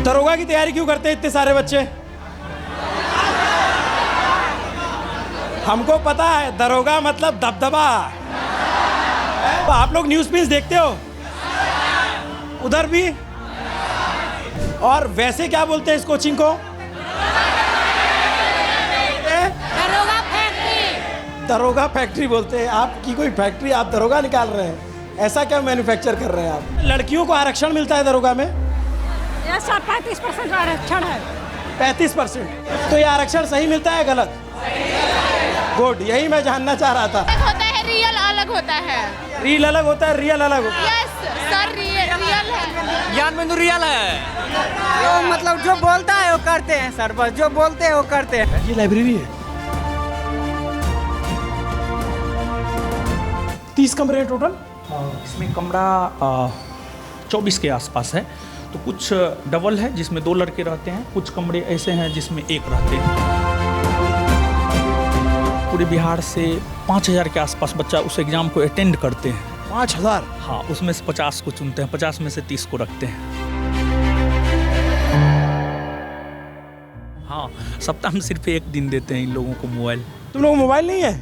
दरोगा की तैयारी क्यों करते हैं इतने सारे बच्चे? हमको पता है दरोगा मतलब दबदबा। तो आप लोग न्यूज़ पीस देखते हो? उधर भी। और वैसे क्या बोलते हैं इस कोचिंग को? दरोगा फैक्ट्री। दरोगा फैक्ट्री बोलते हैं। आपकी कोई फैक्ट्री, आप दरोगा निकाल रहे हैं? ऐसा क्या मैन्युफैक्चर कर रहे हैं आप? लड़कियों को आरक्षण मिलता है दरोगा में? ऐसा 35% आरक्षण है। 35%? तो ये आरक्षण सही मिलता है गलत? गुड, यही मैं जानना चाह रहा था। होता है रियल अलग होता है। रील अलग होता है, रियल अलग होता है। यस सर, रियल है। ज्ञान बिंदु रियल है। जो मतलब जो बोलता है वो करते हैं सर, बस जो बोलते हैं वो करते हैं। ये लाइब्रेरी है। 30 कमरे हैं टोटल? इसमें कमरा 24 के आसपास है। तो कुछ डबल है जिसमें 2 लड़के रहते हैं, कुछ कमरे ऐसे हैं जिसमें 1 रहते हैं। पूरे बिहार से 5000 के आसपास बच्चा उस एग्ज़ाम को अटेंड करते हैं। 5000? हाँ, उसमें से 50 को चुनते हैं, 50 में से 30 को रखते हैं। हाँ, सप्ताह में सिर्फ 1 दिन देते हैं इन लोगों को मोबाइल। तुम लोगों को मोबाइल नहीं है?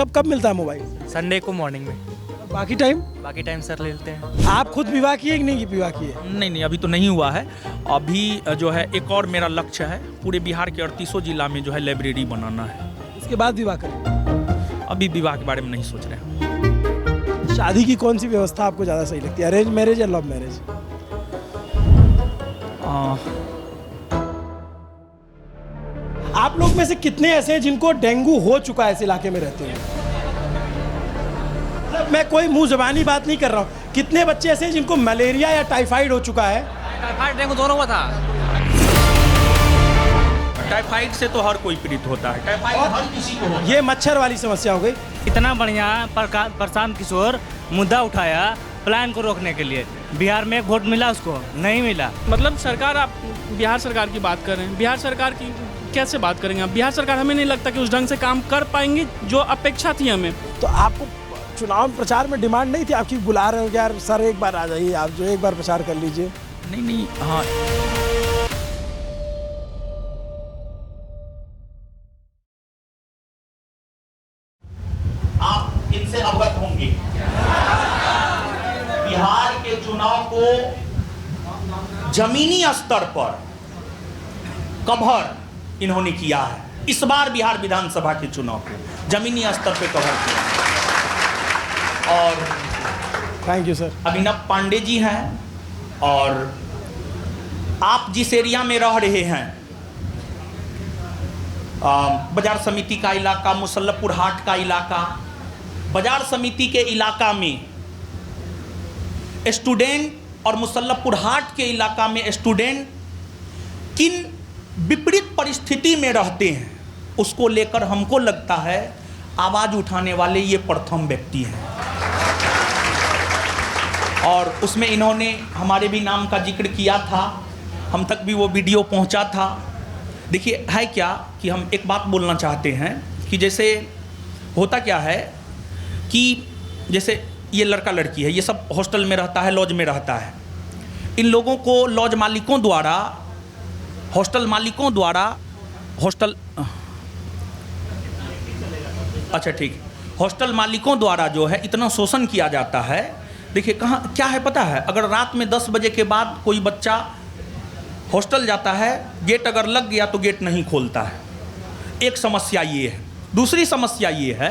कब मिलता है मोबाइल? संडे को मॉर्निंग में। बाकी टाइम? बाकी टाइम सर ले लेते हैं। आप खुद विवाह किए कि नहीं विवाह किए? नहीं, अभी तो नहीं हुआ है। अभी जो है एक और मेरा लक्ष्य है, पूरे बिहार के 38 जिला में जो है लाइब्रेरी बनाना है। उसके बाद विवाह करें? अभी विवाह के बारे में नहीं सोच रहे हैं। शादी की कौन सी व्यवस्था आपको ज़्यादा सही लगती है, अरेंज मैरिज या लव मैरिज? आप लोग में से कितने ऐसे हैं जिनको डेंगू हो चुका है इस इलाके में रहते हैं? मैं कोई मुंह ज़बानी बात नहीं कर रहा हूँ। कितने बच्चे ऐसे हैं जिनको मलेरिया या टाइफाइड हो चुका है? टाइफाइड डेंगू दोनों हुआ था। टाइफाइड से तो हर कोई पीड़ित होता है, टाइफाइड हर किसी को होता है। ये मच्छर वाली समस्या हो गई। इतना बढ़िया प्रशांत किशोर मुद्दा उठाया प्लान को रोकने के लिए। बिहार में वोट मिला उसको? नहीं मिला। मतलब सरकार, आप बिहार सरकार की बात कर रहे हैं, बिहार सरकार की कैसे बात करेंगे आप? बिहार सरकार हमें नहीं लगता कि उस ढंग से काम कर पाएंगी जो अपेक्षा थी हमें। तो आपको चुनाव प्रचार में डिमांड नहीं थी आपकी? बुला रहे हो कि यार सर एक बार आ जाइए, आप जो एक बार प्रचार कर लीजिए। नहीं, हाँ। आप इनसे अवगत होंगे, बिहार के चुनाव को जमीनी स्तर पर कवर इन्होंने किया है। इस बार बिहार विधानसभा के चुनाव को जमीनी स्तर पर कवर किया। और थैंक यू सर। अभिनव पांडे जी हैं, और आप जिस एरिया में रह रहे हैं, बाजार समिति का इलाका, मुसल्लपुर हाट का इलाका, बाजार समिति के इलाका में स्टूडेंट और मुसल्लपुर हाट के इलाका में स्टूडेंट किन विपरीत परिस्थिति में रहते हैं, उसको लेकर हमको लगता है आवाज़ उठाने वाले ये प्रथम व्यक्ति हैं। और उसमें इन्होंने हमारे भी नाम का जिक्र किया था, हम तक भी वो वीडियो पहुंचा था। देखिए, है क्या कि हम एक बात बोलना चाहते हैं कि जैसे होता क्या है कि जैसे ये लड़का लड़की है, ये सब हॉस्टल में रहता है, लॉज में रहता है। इन लोगों को लॉज मालिकों द्वारा, हॉस्टल मालिकों द्वारा, हॉस्टल मालिकों द्वारा जो है इतना शोषण किया जाता है। देखिए कहाँ क्या है पता है, अगर रात में 10 बजे के बाद कोई बच्चा हॉस्टल जाता है, गेट अगर लग गया तो गेट नहीं खोलता है। एक समस्या ये है। दूसरी समस्या ये है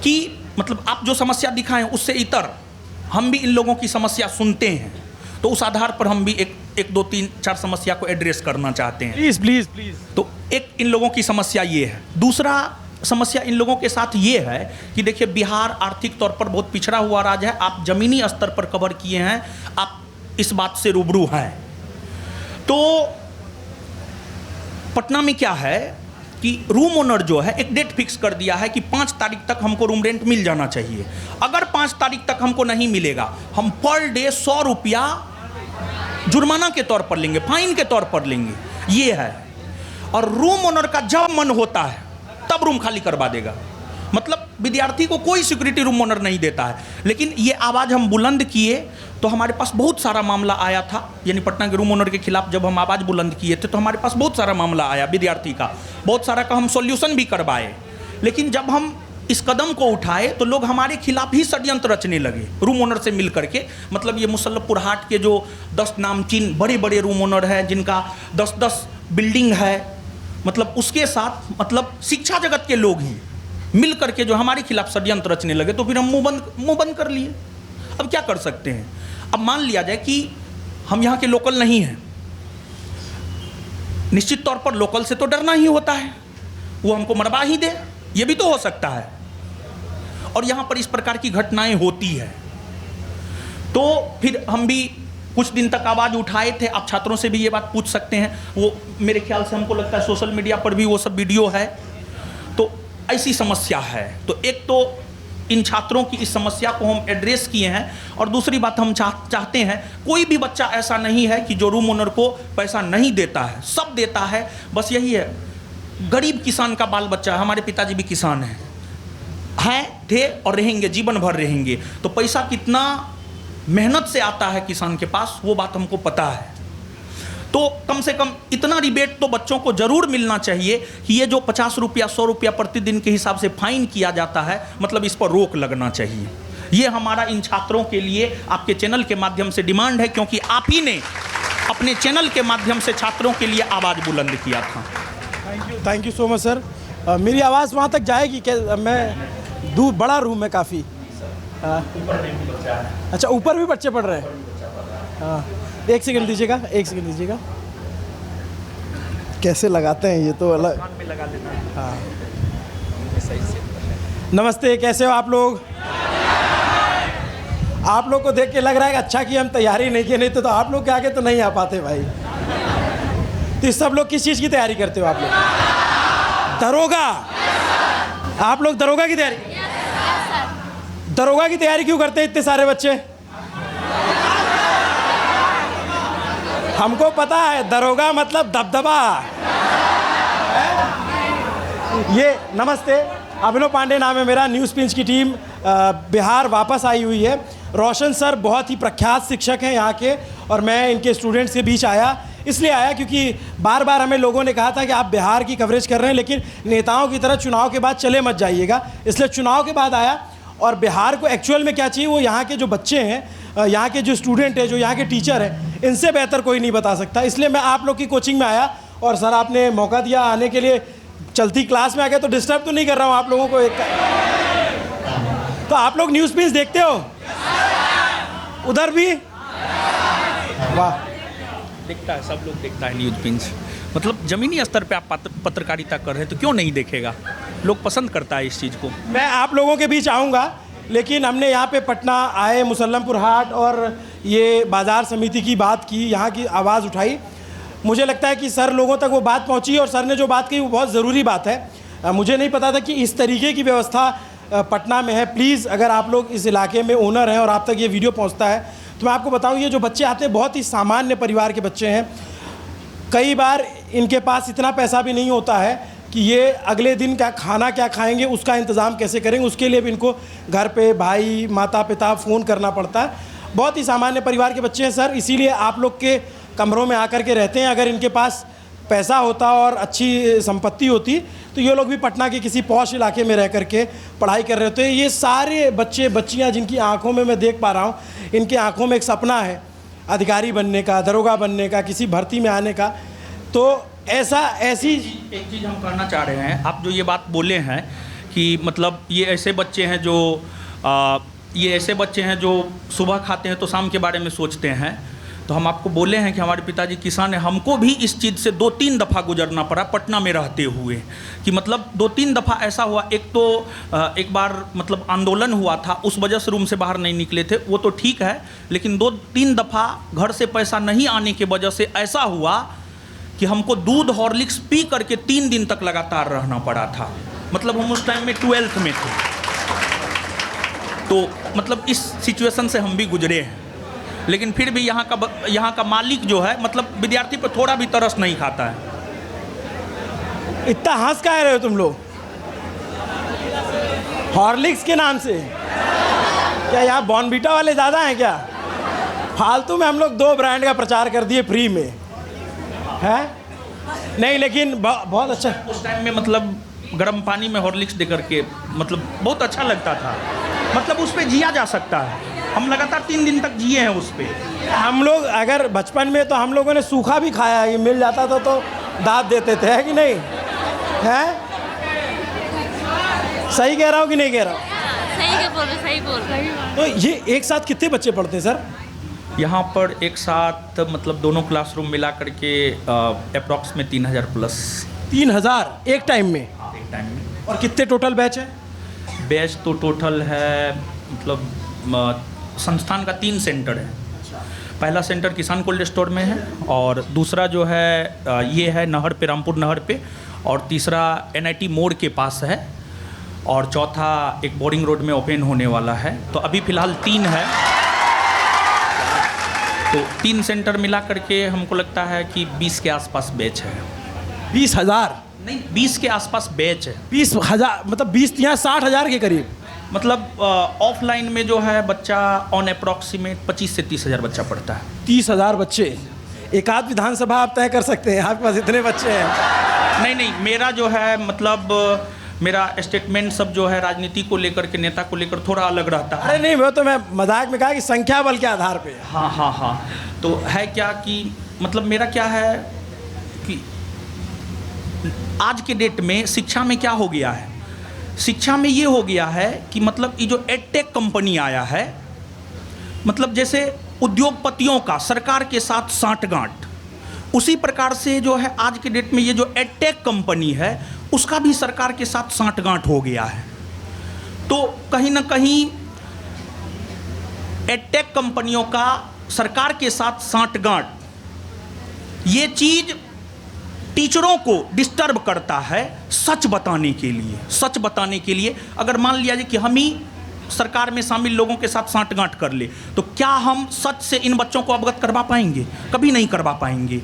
कि मतलब आप जो समस्या दिखाएं उससे इतर हम भी इन लोगों की समस्या सुनते हैं, तो उस आधार पर हम भी एक 2 3 4 समस्या को एड्रेस करना चाहते हैं। प्लीज़। तो एक इन लोगों की समस्या ये है। दूसरा समस्या इन लोगों के साथ ये है कि देखिए, बिहार आर्थिक तौर पर बहुत पिछड़ा हुआ राज्य है। आप जमीनी स्तर पर कवर किए हैं, आप इस बात से रूबरू हैं। तो पटना में क्या है कि रूम ओनर जो है एक डेट फिक्स कर दिया है कि 5 तारीख तक हमको रूम रेंट मिल जाना चाहिए। अगर 5 तारीख तक हमको नहीं मिलेगा, हम पर डे 100 रुपया जुर्माना के तौर पर लेंगे, फाइन के तौर पर लेंगे, ये है। और रूम ओनर का जब मन होता है तब रूम खाली करवा देगा। मतलब विद्यार्थी को कोई सिक्योरिटी रूम ओनर नहीं देता है। लेकिन ये आवाज़ हम बुलंद किए तो हमारे पास बहुत सारा मामला आया था, यानी पटना के रूम ओनर के खिलाफ जब हम आवाज़ बुलंद किए थे तो हमारे पास बहुत सारा मामला आया विद्यार्थी का, बहुत सारा का हम सॉल्यूशन भी करवाए। लेकिन जब हम इस कदम को उठाए तो लोग हमारे खिलाफ ही षड्यंत्र रचने लगे रूम ओनर से मिल करके। मतलब ये मुसल्लफपुर हाट के जो 10 नामचीन बड़े बड़े रूम ओनर हैं जिनका 10-10 बिल्डिंग है, मतलब उसके साथ मतलब शिक्षा जगत के लोग ही मिल करके जो हमारे खिलाफ षड्यंत्र रचने लगे, तो फिर हम मुंह बंद कर लिए। अब क्या कर सकते हैं? अब मान लिया जाए कि हम यहाँ के लोकल नहीं हैं, निश्चित तौर पर लोकल से तो डरना ही होता है, वो हमको मरवा ही दे, ये भी तो हो सकता है। और यहाँ पर इस प्रकार की घटनाएं होती है, तो फिर हम भी कुछ दिन तक आवाज़ उठाए थे। आप छात्रों से भी ये बात पूछ सकते हैं, वो मेरे ख्याल से हमको लगता है सोशल मीडिया पर भी वो सब वीडियो है। तो ऐसी समस्या है, तो एक तो इन छात्रों की इस समस्या को हम एड्रेस किए हैं, और दूसरी बात हम चाहते हैं कोई भी बच्चा ऐसा नहीं है कि जो रूम ओनर को पैसा नहीं देता है, सब देता है। बस यही है, गरीब किसान का बाल बच्चा है, हमारे पिताजी भी किसान हैं, थे और रहेंगे, जीवन भर रहेंगे। तो पैसा कितना मेहनत से आता है किसान के पास, वो बात हमको पता है। तो कम से कम इतना रिबेट तो बच्चों को जरूर मिलना चाहिए कि ये जो 50 रुपया 100 रुपया प्रतिदिन के हिसाब से फाइन किया जाता है, मतलब इस पर रोक लगना चाहिए। ये हमारा इन छात्रों के लिए आपके चैनल के माध्यम से डिमांड है, क्योंकि आप ही ने अपने चैनल के माध्यम से छात्रों के लिए आवाज़ बुलंद किया था। Thank you so much sir. मेरी आवाज़ वहाँ तक जाएगी क्या? मैं दूर, बड़ा रूम है काफ़ी। अच्छा, ऊपर भी बच्चे पढ़ रहे हैं। हाँ, एक सेकंड दीजिएगा, एक सेकंड दीजिएगा। कैसे लगाते हैं ये तो अलग में लगा देना है। हाँ, नमस्ते, कैसे हो आप लोग? आप लोग को देख के लग रहा है कि अच्छा कि हम तैयारी नहीं किए, नहीं तो आप लोग के आगे तो नहीं आ पाते भाई। तो सब लोग किस चीज़ की तैयारी करते हो आप लोग? दरोगा। आप लोग दरोगा की तैयारी? दरोगा की तैयारी क्यों करते हैं इतने सारे बच्चे? हमको पता है दरोगा मतलब दबदबा। ये नमस्ते, अभिनव पांडे नाम है मेरा। न्यूज़ पिंच की टीम बिहार वापस आई हुई है। रोशन सर बहुत ही प्रख्यात शिक्षक हैं यहाँ के, और मैं इनके स्टूडेंट्स के बीच आया, इसलिए आया क्योंकि बार बार हमें लोगों ने कहा था कि आप बिहार की कवरेज कर रहे हैं, लेकिन नेताओं की तरह चुनाव के बाद चले मत जाइएगा। इसलिए चुनाव के बाद आया, और बिहार को एक्चुअल में क्या चाहिए वो यहाँ के जो बच्चे हैं, यहाँ के जो स्टूडेंट हैं, जो यहाँ के टीचर हैं, इनसे बेहतर कोई नहीं बता सकता। इसलिए मैं आप लोग की कोचिंग में आया, और सर आपने मौका दिया आने के लिए। चलती क्लास में आ गया तो डिस्टर्ब तो नहीं कर रहा हूँ आप लोगों को? तो आप लोग न्यूज़ पिंच देखते हो? उधर भी? वाह, देखता है, सब लोग देखता है न्यूज़ पिंच। मतलब ज़मीनी स्तर पे आप पत्रकारिता कर रहे हैं तो क्यों नहीं देखेगा? लोग पसंद करता है इस चीज़ को। मैं आप लोगों के बीच आऊँगा, लेकिन हमने यहाँ पे पटना आए, मुसल्लमपुर हाट और ये बाज़ार समिति की बात की, यहाँ की आवाज़ उठाई। मुझे लगता है कि सर लोगों तक वो बात पहुँची, और सर ने जो बात कही वो बहुत ज़रूरी बात है। मुझे नहीं पता था कि इस तरीके की व्यवस्था पटना में है। प्लीज़, अगर आप लोग इस इलाके में ओनर हैं और आप तक ये वीडियो पहुँचता है, तो मैं आपको बताऊँ, ये जो बच्चे आते हैं बहुत ही सामान्य परिवार के बच्चे हैं। कई बार इनके पास इतना पैसा भी नहीं होता है कि ये अगले दिन क्या खाना क्या खाएंगे, उसका इंतज़ाम कैसे करेंगे, उसके लिए भी इनको घर पे भाई माता पिता फ़ोन करना पड़ता है। बहुत ही सामान्य परिवार के बच्चे हैं सर, इसीलिए आप लोग के कमरों में आकर के रहते हैं। अगर इनके पास पैसा होता और अच्छी संपत्ति होती तो ये लोग भी पटना के किसी पॉश इलाके में रह करके पढ़ाई कर रहे होते। ये सारे बच्चे बच्चियाँ जिनकी आंखों में मैं देख पा रहा हूँ, इनके आंखों में एक सपना है अधिकारी बनने का, दरोगा बनने का, किसी भर्ती में आने का। तो ऐसी एक चीज़ हम करना चाह रहे हैं, आप जो ये बात बोले हैं कि मतलब ये ऐसे बच्चे हैं जो सुबह खाते हैं तो शाम के बारे में सोचते हैं। तो हम आपको बोले हैं कि हमारे पिताजी किसान हैं, हमको भी इस चीज़ से 2-3 दफ़ा गुजरना पड़ा पटना में रहते हुए, कि मतलब 2-3 दफ़ा ऐसा हुआ। एक तो एक बार मतलब आंदोलन हुआ था, उस वजह से रूम से बाहर नहीं निकले थे, वो तो ठीक है, लेकिन 2-3 दफ़ा घर से पैसा नहीं आने की वजह से ऐसा हुआ कि हमको दूध हॉर्लिक्स पी करके 3 दिन तक लगातार रहना पड़ा था। मतलब हम उस टाइम में 12th में थे, तो मतलब इस सिचुएशन से हम भी गुजरे हैं। लेकिन फिर भी यहाँ का मालिक जो है, मतलब विद्यार्थी पर थोड़ा भी तरस नहीं खाता है। इतना हंस का रहे हो तुम लोग? हॉर्लिक्स के नाम से? क्या यहाँ बॉर्नवीटा वाले ज़्यादा हैं क्या? फालतू में हम लोग 2 ब्रांड का प्रचार कर दिए फ्री में, है? नहीं, लेकिन बहुत अच्छा। उस टाइम में मतलब गर्म पानी में हॉर्लिक्स दे करके मतलब बहुत अच्छा लगता था, मतलब उस पर जिया जा सकता है। हम लगातार 3 दिन तक जिए हैं उस पर। हम लोग अगर बचपन में तो हम लोगों ने सूखा भी खाया है, ये मिल जाता था तो दाब देते थे, है कि नहीं? है? सही कह रहा हूँ कि नहीं कह रहा हूँ? सही बोल रहे। तो ये एक साथ कितने बच्चे पढ़ते हैं सर? यहाँ पर एक साथ मतलब दोनों क्लासरूम मिला करके अप्रॉक्स में 3000 प्लस। 3000 एक टाइम में? एक टाइम में। और कितने टोटल बैच है? बैच तो टोटल है मतलब संस्थान का 3 सेंटर है। पहला सेंटर किसान कोल्ड स्टोर में है, और दूसरा जो है ये है नहर पे, रामपुर नहर पे, और तीसरा NIT मोड़ के पास है, और चौथा एक बोरिंग रोड में ओपन होने वाला है। तो अभी फ़िलहाल 3 है, तो 3 सेंटर मिला करके हमको लगता है कि 20 के आसपास बैच है। 20,000? नहीं, 20 के आसपास बैच है। 20,000 मतलब 20 यहाँ 60,000 के करीब? मतलब ऑफलाइन में जो है बच्चा ऑन अप्रॉक्सीमेट 25 से 30,000 बच्चा पढ़ता है। 30,000 बच्चे? एक आध विधानसभा आप तय कर सकते हैं, आपके पास इतने बच्चे हैं। नहीं, मेरा जो है मतलब मेरा स्टेटमेंट सब जो है राजनीति को लेकर के, नेता को लेकर थोड़ा अलग रहता है। अरे नहीं, वो तो मैं मजाक में कहा कि संख्या बल के आधार पे। हाँ। तो है क्या कि मतलब मेरा क्या है कि आज के डेट में शिक्षा में क्या हो गया है, शिक्षा में ये हो गया है कि मतलब ये जो एडटेक कंपनी आया है, मतलब जैसे उद्योगपतियों का सरकार के साथ सांठगांठ, उसी प्रकार से जो है आज के डेट में ये जो एडटेक कंपनी है उसका भी सरकार के साथ सांठगांठ हो गया है। तो कहीं ना कहीं एडटेक कंपनियों का सरकार के साथ सांठगांठ, ये चीज टीचरों को डिस्टर्ब करता है सच बताने के लिए। अगर मान लिया जाए कि हम ही सरकार में शामिल लोगों के साथ सांठगांठ कर ले, तो क्या हम सच से इन बच्चों को अवगत करवा पाएंगे? कभी नहीं करवा पाएंगे।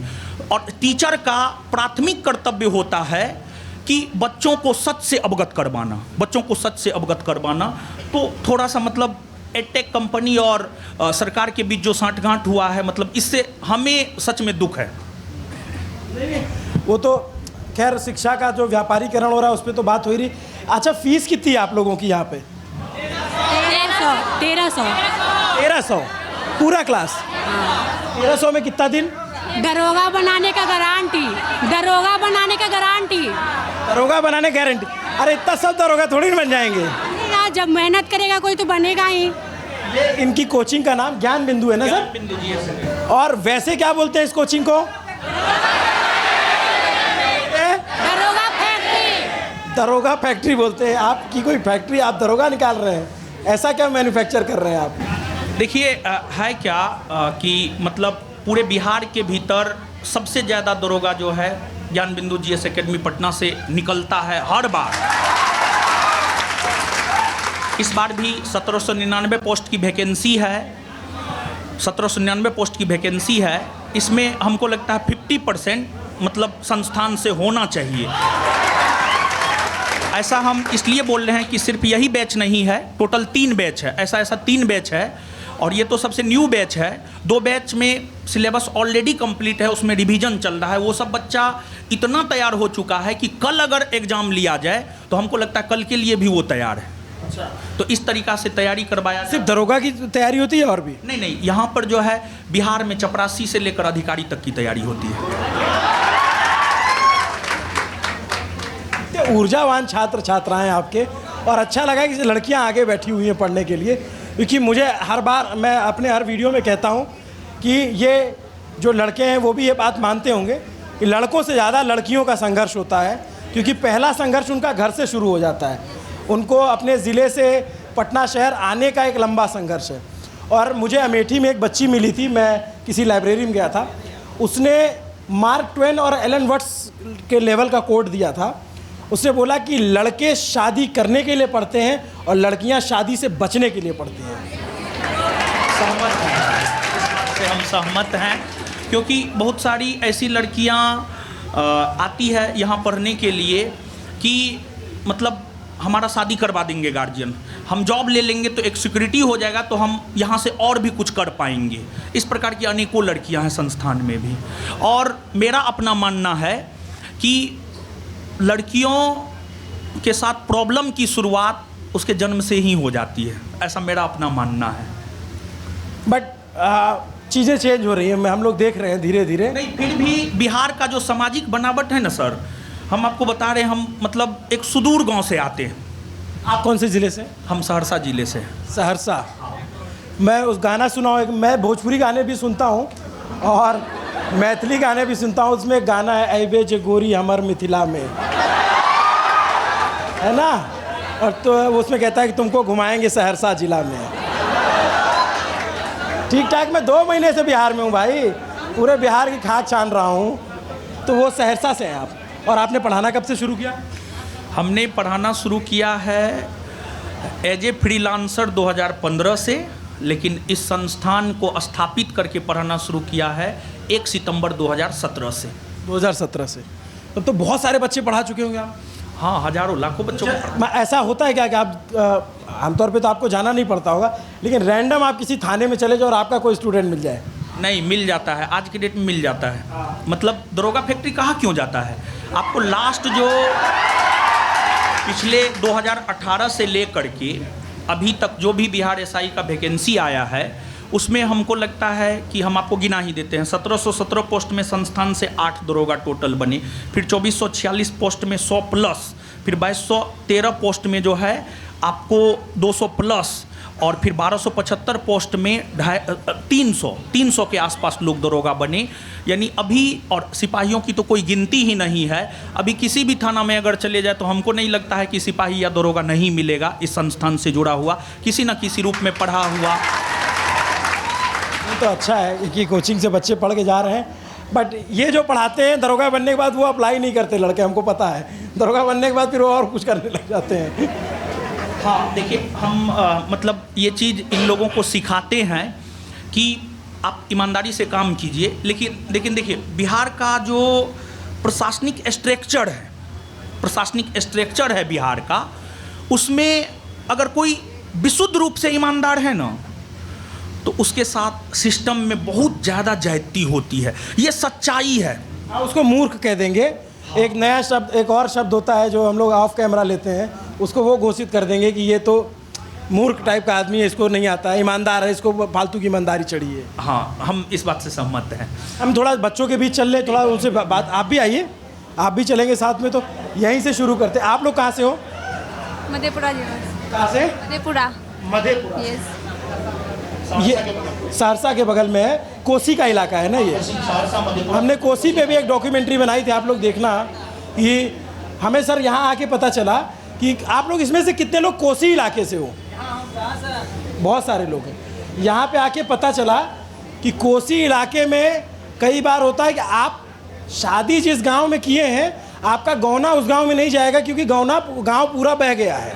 और टीचर का प्राथमिक कर्तव्य होता है कि बच्चों को सच से अवगत करवाना। तो थोड़ा सा मतलब एडटेक कंपनी और सरकार के बीच जो सांठगांठ हुआ है, मतलब इससे हमें सच में दुख है। वो तो खैर शिक्षा का जो व्यापारीकरण हो रहा है उस पर तो बात हो ही रही। अच्छा, फीस कितनी है आप लोगों की यहाँ पे? 1300 पूरा क्लास? 1300 में कितना दिन? दरोगा बनाने का गारंटी। दरोगा बनाने गारंटी? अरे इतना सब दरोगा थोड़ी बन जाएंगे। जब मेहनत करेगा कोई तो बनेगा ही। ये इनकी कोचिंग का नाम ज्ञान बिंदु है ना सर? बिंदु जी है। और वैसे क्या बोलते हैं इस कोचिंग को? दरोगा फैक्ट्री बोलते हैं। आपकी कोई फैक्ट्री, आप दरोगा निकाल रहे हैं? ऐसा क्या मैन्युफैक्चर कर रहे हैं आप? देखिए है क्या कि मतलब पूरे बिहार के भीतर सबसे ज़्यादा दरोगा जो है ज्ञान बिंदु GS एकेडमी पटना से निकलता है हर बार। इस बार भी 1799 पोस्ट की वैकेंसी है। 1799 पोस्ट की वैकेंसी है। इसमें हमको लगता है 50% मतलब संस्थान से होना चाहिए। ऐसा हम इसलिए बोल रहे हैं कि सिर्फ यही बैच नहीं है, टोटल 3 बैच है। ऐसा 3 बैच है, और ये तो सबसे न्यू बैच है। 2 बैच में सिलेबस ऑलरेडी कंप्लीट है, उसमें रिवीजन चल रहा है। वो सब बच्चा इतना तैयार हो चुका है कि कल अगर एग्ज़ाम लिया जाए तो हमको लगता है कल के लिए भी वो तैयार है। अच्छा, तो इस तरीक़ा से तैयारी करवाया। सिर्फ दरोगा की तैयारी होती है और भी? नहीं, यहाँ पर जो है बिहार में चपरासी से लेकर अधिकारी तक की तैयारी होती है। ऊर्जावान छात्र छात्राएं आपके, और अच्छा लगा कि लड़कियां आगे बैठी हुई हैं पढ़ने के लिए, क्योंकि मुझे हर बार मैं अपने हर वीडियो में कहता हूं कि ये जो लड़के हैं वो भी ये बात मानते होंगे कि लड़कों से ज़्यादा लड़कियों का संघर्ष होता है, क्योंकि पहला संघर्ष उनका घर से शुरू हो जाता है। उनको अपने ज़िले से पटना शहर आने का एक लंबा संघर्ष है। और मुझे अमेठी में एक बच्ची मिली थी, मैं किसी लाइब्रेरी में गया था, उसने मार्क ट्वेन और एलन वट्स के लेवल का कोट दिया था। उसने बोला कि लड़के शादी करने के लिए पढ़ते हैं और लड़कियां शादी से बचने के लिए पढ़ती हैं। सहमत हैं, इससे हम सहमत हैं, क्योंकि बहुत सारी ऐसी लड़कियां आती है यहाँ पढ़ने के लिए कि मतलब हमारा शादी करवा देंगे गार्जियन, हम जॉब ले लेंगे तो एक सिक्योरिटी हो जाएगा, तो हम यहाँ से और भी कुछ कर पाएंगे। इस प्रकार की अनेकों लड़कियाँ हैं संस्थान में भी। और मेरा अपना मानना है कि लड़कियों के साथ प्रॉब्लम की शुरुआत उसके जन्म से ही हो जाती है, ऐसा मेरा अपना मानना है। बट चीज़ें चेंज हो रही हैं, हम लोग देख रहे हैं धीरे धीरे। नहीं, फिर भी बिहार का जो सामाजिक बनावट है ना सर, हम आपको बता रहे हैं, हम मतलब एक सुदूर गांव से आते हैं। आप कौन से ज़िले से? हम सहरसा जिले से। सहरसा। मैं उस गाना सुना हूँ, मैं भोजपुरी गाने भी सुनता हूँ और मैथिली गाने भी सुनता हूँ। उसमें एक गाना है, ऐबे जे गोरी हमर मिथिला में, है ना? और तो उसमें कहता है कि तुमको घुमाएंगे सहरसा जिला में। ठीक ठाक। मैं 2 महीने से बिहार में हूँ भाई, पूरे बिहार की खाक छान रहा हूँ। तो वो सहरसा से हैं आप, और आपने पढ़ाना कब से शुरू किया? हमने पढ़ाना शुरू किया है एज ए फ्रीलांसर 2015 से, लेकिन इस संस्थान को स्थापित करके पढ़ाना शुरू किया है 1 सितंबर 2017 से। 2017 से। तब तो बहुत सारे बच्चे पढ़ा चुके होंगे आप। हाँ, हजारों लाखों बच्चों को। ऐसा होता है क्या कि आप आमतौर पे तो आपको जाना नहीं पड़ता होगा, लेकिन रैंडम आप किसी थाने में चले जाओ और आपका कोई स्टूडेंट मिल जाए? नहीं, मिल जाता है, आज की डेट में मिल जाता है। मतलब दरोगा फैक्ट्री कहाँ क्यों जाता है? आपको लास्ट जो पिछले 2018 से लेकर के अभी तक जो भी बिहार एसआई का वैकेंसी आया है, उसमें हमको लगता है कि हम आपको गिना ही देते हैं। 1717 पोस्ट में संस्थान से 8 दरोगा टोटल बने, फिर 2446 पोस्ट में 100 प्लस, फिर 2213 पोस्ट में जो है आपको 200 प्लस, और फिर 1275 पोस्ट में 300 के आसपास लोग दरोगा बने। यानी अभी, और सिपाहियों की तो कोई गिनती ही नहीं है, अभी किसी भी थाना में अगर चले जाए तो हमको नहीं लगता है कि सिपाही या दरोगा नहीं मिलेगा इस संस्थान से जुड़ा हुआ, किसी न किसी रूप में पढ़ा हुआ। तो अच्छा है कि कोचिंग से बच्चे पढ़ के जा रहे हैं। बट ये जो पढ़ाते हैं दरोगा बनने के बाद वो अप्लाई नहीं करते लड़के, हमको पता है। दरोगा बनने के बाद फिर वो और कुछ करने लग जाते हैं। हाँ, देखिए हम मतलब ये चीज़ इन लोगों को सिखाते हैं कि आप ईमानदारी से काम कीजिए। लेकिन देखिए, बिहार का जो प्रशासनिक स्ट्रक्चर है बिहार का, उसमें अगर कोई विशुद्ध रूप से ईमानदार है ना, तो उसके साथ सिस्टम में बहुत ज़्यादा ज्यादती होती है। ये सच्चाई है। हाँ, उसको मूर्ख कह देंगे। एक नया शब्द, एक और शब्द होता है जो हम लोग ऑफ कैमरा लेते हैं, उसको वो घोषित कर देंगे कि ये तो मूर्ख टाइप का आदमी है, इसको नहीं आता है, ईमानदार है, इसको फालतू की ईमानदारी चढ़ी है। हाँ, हम इस बात से सहमत हैं। हम थोड़ा बच्चों के बीच चल ले, थोड़ा उनसे बात। आप भी आइए, आप भी चलेंगे साथ में। तो यहीं से शुरू करते हैं। आप लोग कहाँ से हो? मधेपुरा जिला। कहाँ से? मधेपुरा। मधेपुरा। यस। ये सहरसा के बगल में है, कोसी का इलाका है ना ये। हमने कोसी पे भी एक डॉक्यूमेंट्री बनाई थी, आप लोग देखना। कि हमें सर यहाँ आके पता चला कि आप लोग इसमें से कितने लोग कोसी इलाके से हो? बहुत सारे लोग हैं। यहाँ पे आके पता चला कि कोसी इलाके में कई बार होता है कि आप शादी जिस गांव में किए हैं, आपका गौना उस गांव में नहीं जाएगा, क्योंकि गांव पूरा बह गया है।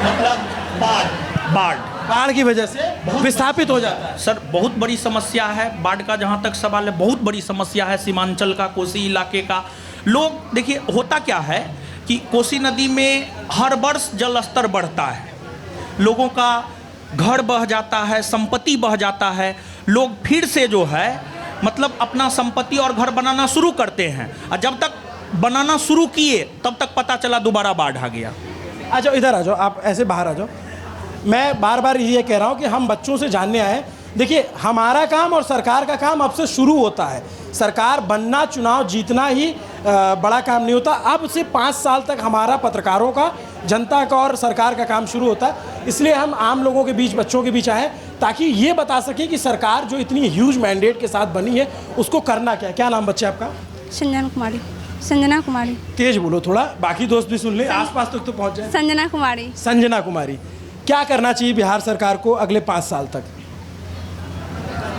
मतलब बाढ़ की वजह से विस्थापित हो जाता है। सर, बहुत बड़ी समस्या है बाढ़ का। जहाँ तक सवाल है, बहुत बड़ी समस्या है सीमांचल का, कोसी इलाके का। लोग देखिए, होता क्या है कि कोसी नदी में हर वर्ष जल स्तर बढ़ता है, लोगों का घर बह जाता है, संपत्ति बह जाता है। लोग फिर से जो है मतलब अपना संपत्ति और घर बनाना शुरू करते हैं, और जब तक बनाना शुरू किए तब तक पता चला दोबारा बाढ़ आ गया। आ जाओ, इधर आ जाओ, आप ऐसे बाहर आ जाओ। मैं बार बार ये कह रहा हूँ कि हम बच्चों से जानने आए। देखिए, हमारा काम और सरकार का काम अब से शुरू होता है। सरकार बनना, चुनाव जीतना ही बड़ा काम नहीं होता। अब से 5 साल तक हमारा पत्रकारों का, जनता का और सरकार का काम शुरू होता है। इसलिए हम आम लोगों के बीच, बच्चों के बीच आए, ताकि ये बता सकें कि सरकार जो इतनी ह्यूज मैंडेट के साथ बनी है, उसको करना क्या है। क्या नाम बच्चे आपका? संजना कुमारी। तेज बोलो थोड़ा, बाकी दोस्त भी सुन ले, आसपास तक तो पहुँच जाए। संजना कुमारी। क्या करना चाहिए बिहार सरकार को अगले 5 साल तक?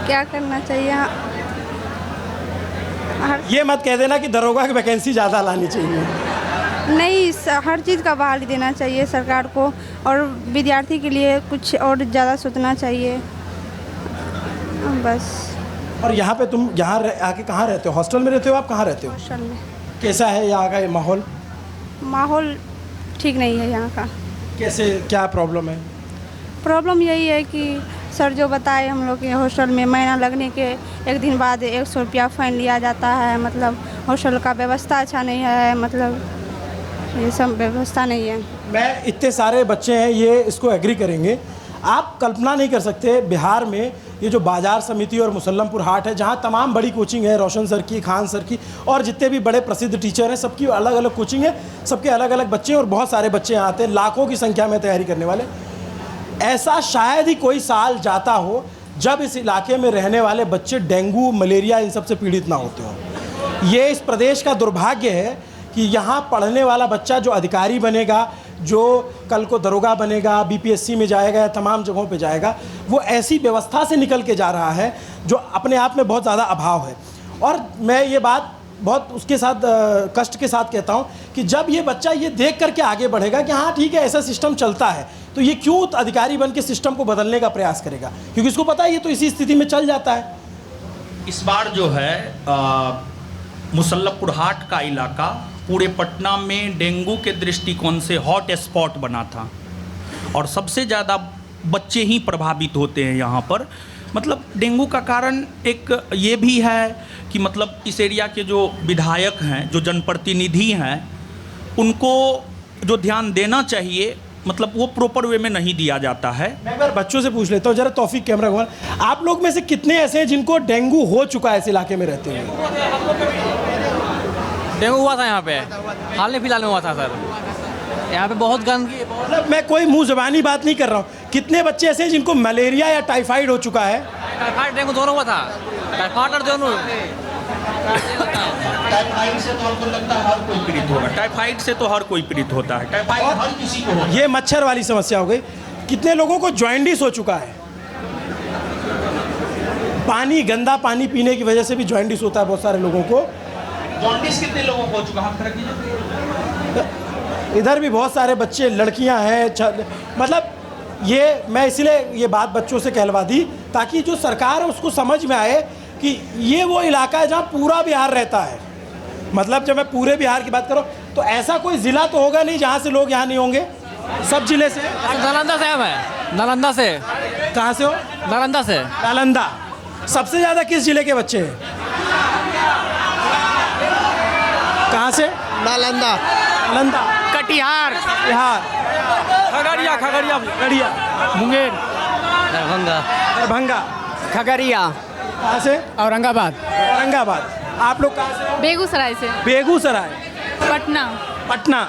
क्या करना चाहिए? ये मत कह देना कि दरोगा की वैकेंसी ज़्यादा लानी चाहिए। नहीं, हर चीज़ का बहाली देना चाहिए सरकार को, और विद्यार्थी के लिए कुछ और ज़्यादा सोचना चाहिए, बस। और यहाँ पे तुम यहाँ आके कहाँ रहते हो? हॉस्टल में रहते हो आप? कहाँ रहते हो? हॉस्टल में। कैसा है यहाँ का ये माहौल? माहौल ठीक नहीं है यहाँ का। कैसे, क्या प्रॉब्लम है? प्रॉब्लम यही है कि सर जो बताए हम लोग के हॉस्टल में महीना लगने के एक दिन बाद 100 रुपया फ़ाइन लिया जाता है। मतलब हॉस्टल का व्यवस्था अच्छा नहीं है, मतलब ये सब व्यवस्था नहीं है। मैं, इतने सारे बच्चे हैं, ये इसको एग्री करेंगे। आप कल्पना नहीं कर सकते बिहार में ये जो बाजार समिति और मुसल्लमपुर हाट है, जहाँ तमाम बड़ी कोचिंग है, रोशन सर की, खान सर की और जितने भी बड़े प्रसिद्ध टीचर हैं, सबकी अलग अलग कोचिंग है, सबके अलग अलग बच्चे हैं और बहुत सारे बच्चे यहाँ आते हैं, लाखों की संख्या में तैयारी करने वाले। ऐसा शायद ही कोई साल जाता हो जब इस इलाके में रहने वाले बच्चे डेंगू, मलेरिया इन सब से पीड़ित ना होते हों। ये इस प्रदेश का दुर्भाग्य है कि यहाँ पढ़ने वाला बच्चा जो अधिकारी बनेगा, जो कल को दरोगा बनेगा, बीपीएससी में जाएगा या तमाम जगहों पे जाएगा, वो ऐसी व्यवस्था से निकल के जा रहा है जो अपने आप में बहुत ज़्यादा अभाव है। और मैं ये बात बहुत उसके साथ कष्ट के साथ कहता हूँ कि जब ये बच्चा ये देख करके आगे बढ़ेगा कि हाँ ठीक है ऐसा सिस्टम चलता है, तो ये क्यों अधिकारी बन के सिस्टम को बदलने का प्रयास करेगा, क्योंकि उसको पता है ये तो इसी स्थिति में चल जाता है। इस बार जो है मुसल्लमपुर हाट का इलाका पूरे पटना में डेंगू के दृष्टिकोण से हॉट स्पॉट बना था और सबसे ज़्यादा बच्चे ही प्रभावित होते हैं यहाँ पर। मतलब डेंगू का कारण एक ये भी है कि मतलब इस एरिया के जो विधायक हैं, जो जनप्रतिनिधि हैं, उनको जो ध्यान देना चाहिए, मतलब वो प्रॉपर वे में नहीं दिया जाता है। मैं एक बार बच्चों से पूछ लेता हूँ, जरा तौफीक कैमरा घुमा, आप लोग में से कितने ऐसे हैं जिनको डेंगू हो चुका है इस इलाके में रहते हुए? डेंगू हुआ था यहाँ पे, हाल ही फिलहाल में हुआ था सर। यहाँ पे बहुत गंदगी, मतलब मैं कोई मुंह ज़बानी बात नहीं कर रहा हूँ, कितने बच्चे ऐसे हैं जिनको मलेरिया या टाइफाइड हो चुका है? टाइफाइड डेंगू दोनों हुआ था, टाइफाइड और दोनों। टाइफाइड से तो हमको लगता है हर कोई पीड़ित होगा, टाइफाइड से तो हर कोई पीड़ित होता है, टाइफाइड हर किसी को होगा। ये मच्छर वाली समस्या हो गई। कितने लोगों को जॉइंडिस हो चुका है? पानी, गंदा पानी पीने की वजह से भी जॉइंडिस होता है बहुत सारे लोगों को। जॉन्डिस कितने लोगों को हो चुका है? इधर भी बहुत सारे बच्चे, लड़कियां हैं, मतलब ये मैं इसलिए ये बात बच्चों से कहलवा दी ताकि जो सरकार है उसको समझ में आए कि ये वो इलाका है जहाँ पूरा बिहार रहता है। मतलब जब मैं पूरे बिहार की बात करूँ तो ऐसा कोई ज़िला तो होगा नहीं जहाँ से लोग यहाँ नहीं होंगे, सब जिले से। नालंदा से मैं, नालंदा से। कहाँ से हो? नालंदा से। नालंदा। सबसे ज़्यादा किस जिले के बच्चे हैं? कहाँ से? नालंदा। नालंदा, कटिहार, बिहार, खगड़िया, खगड़िया, मुंगेर, दरभंगा, दरभंगा, खगड़िया। कहाँ से? औरंगाबाद। औरंगाबाद। आप लोग कहाँ से? बेगूसराय से। बेगूसराय। पटना। पटना।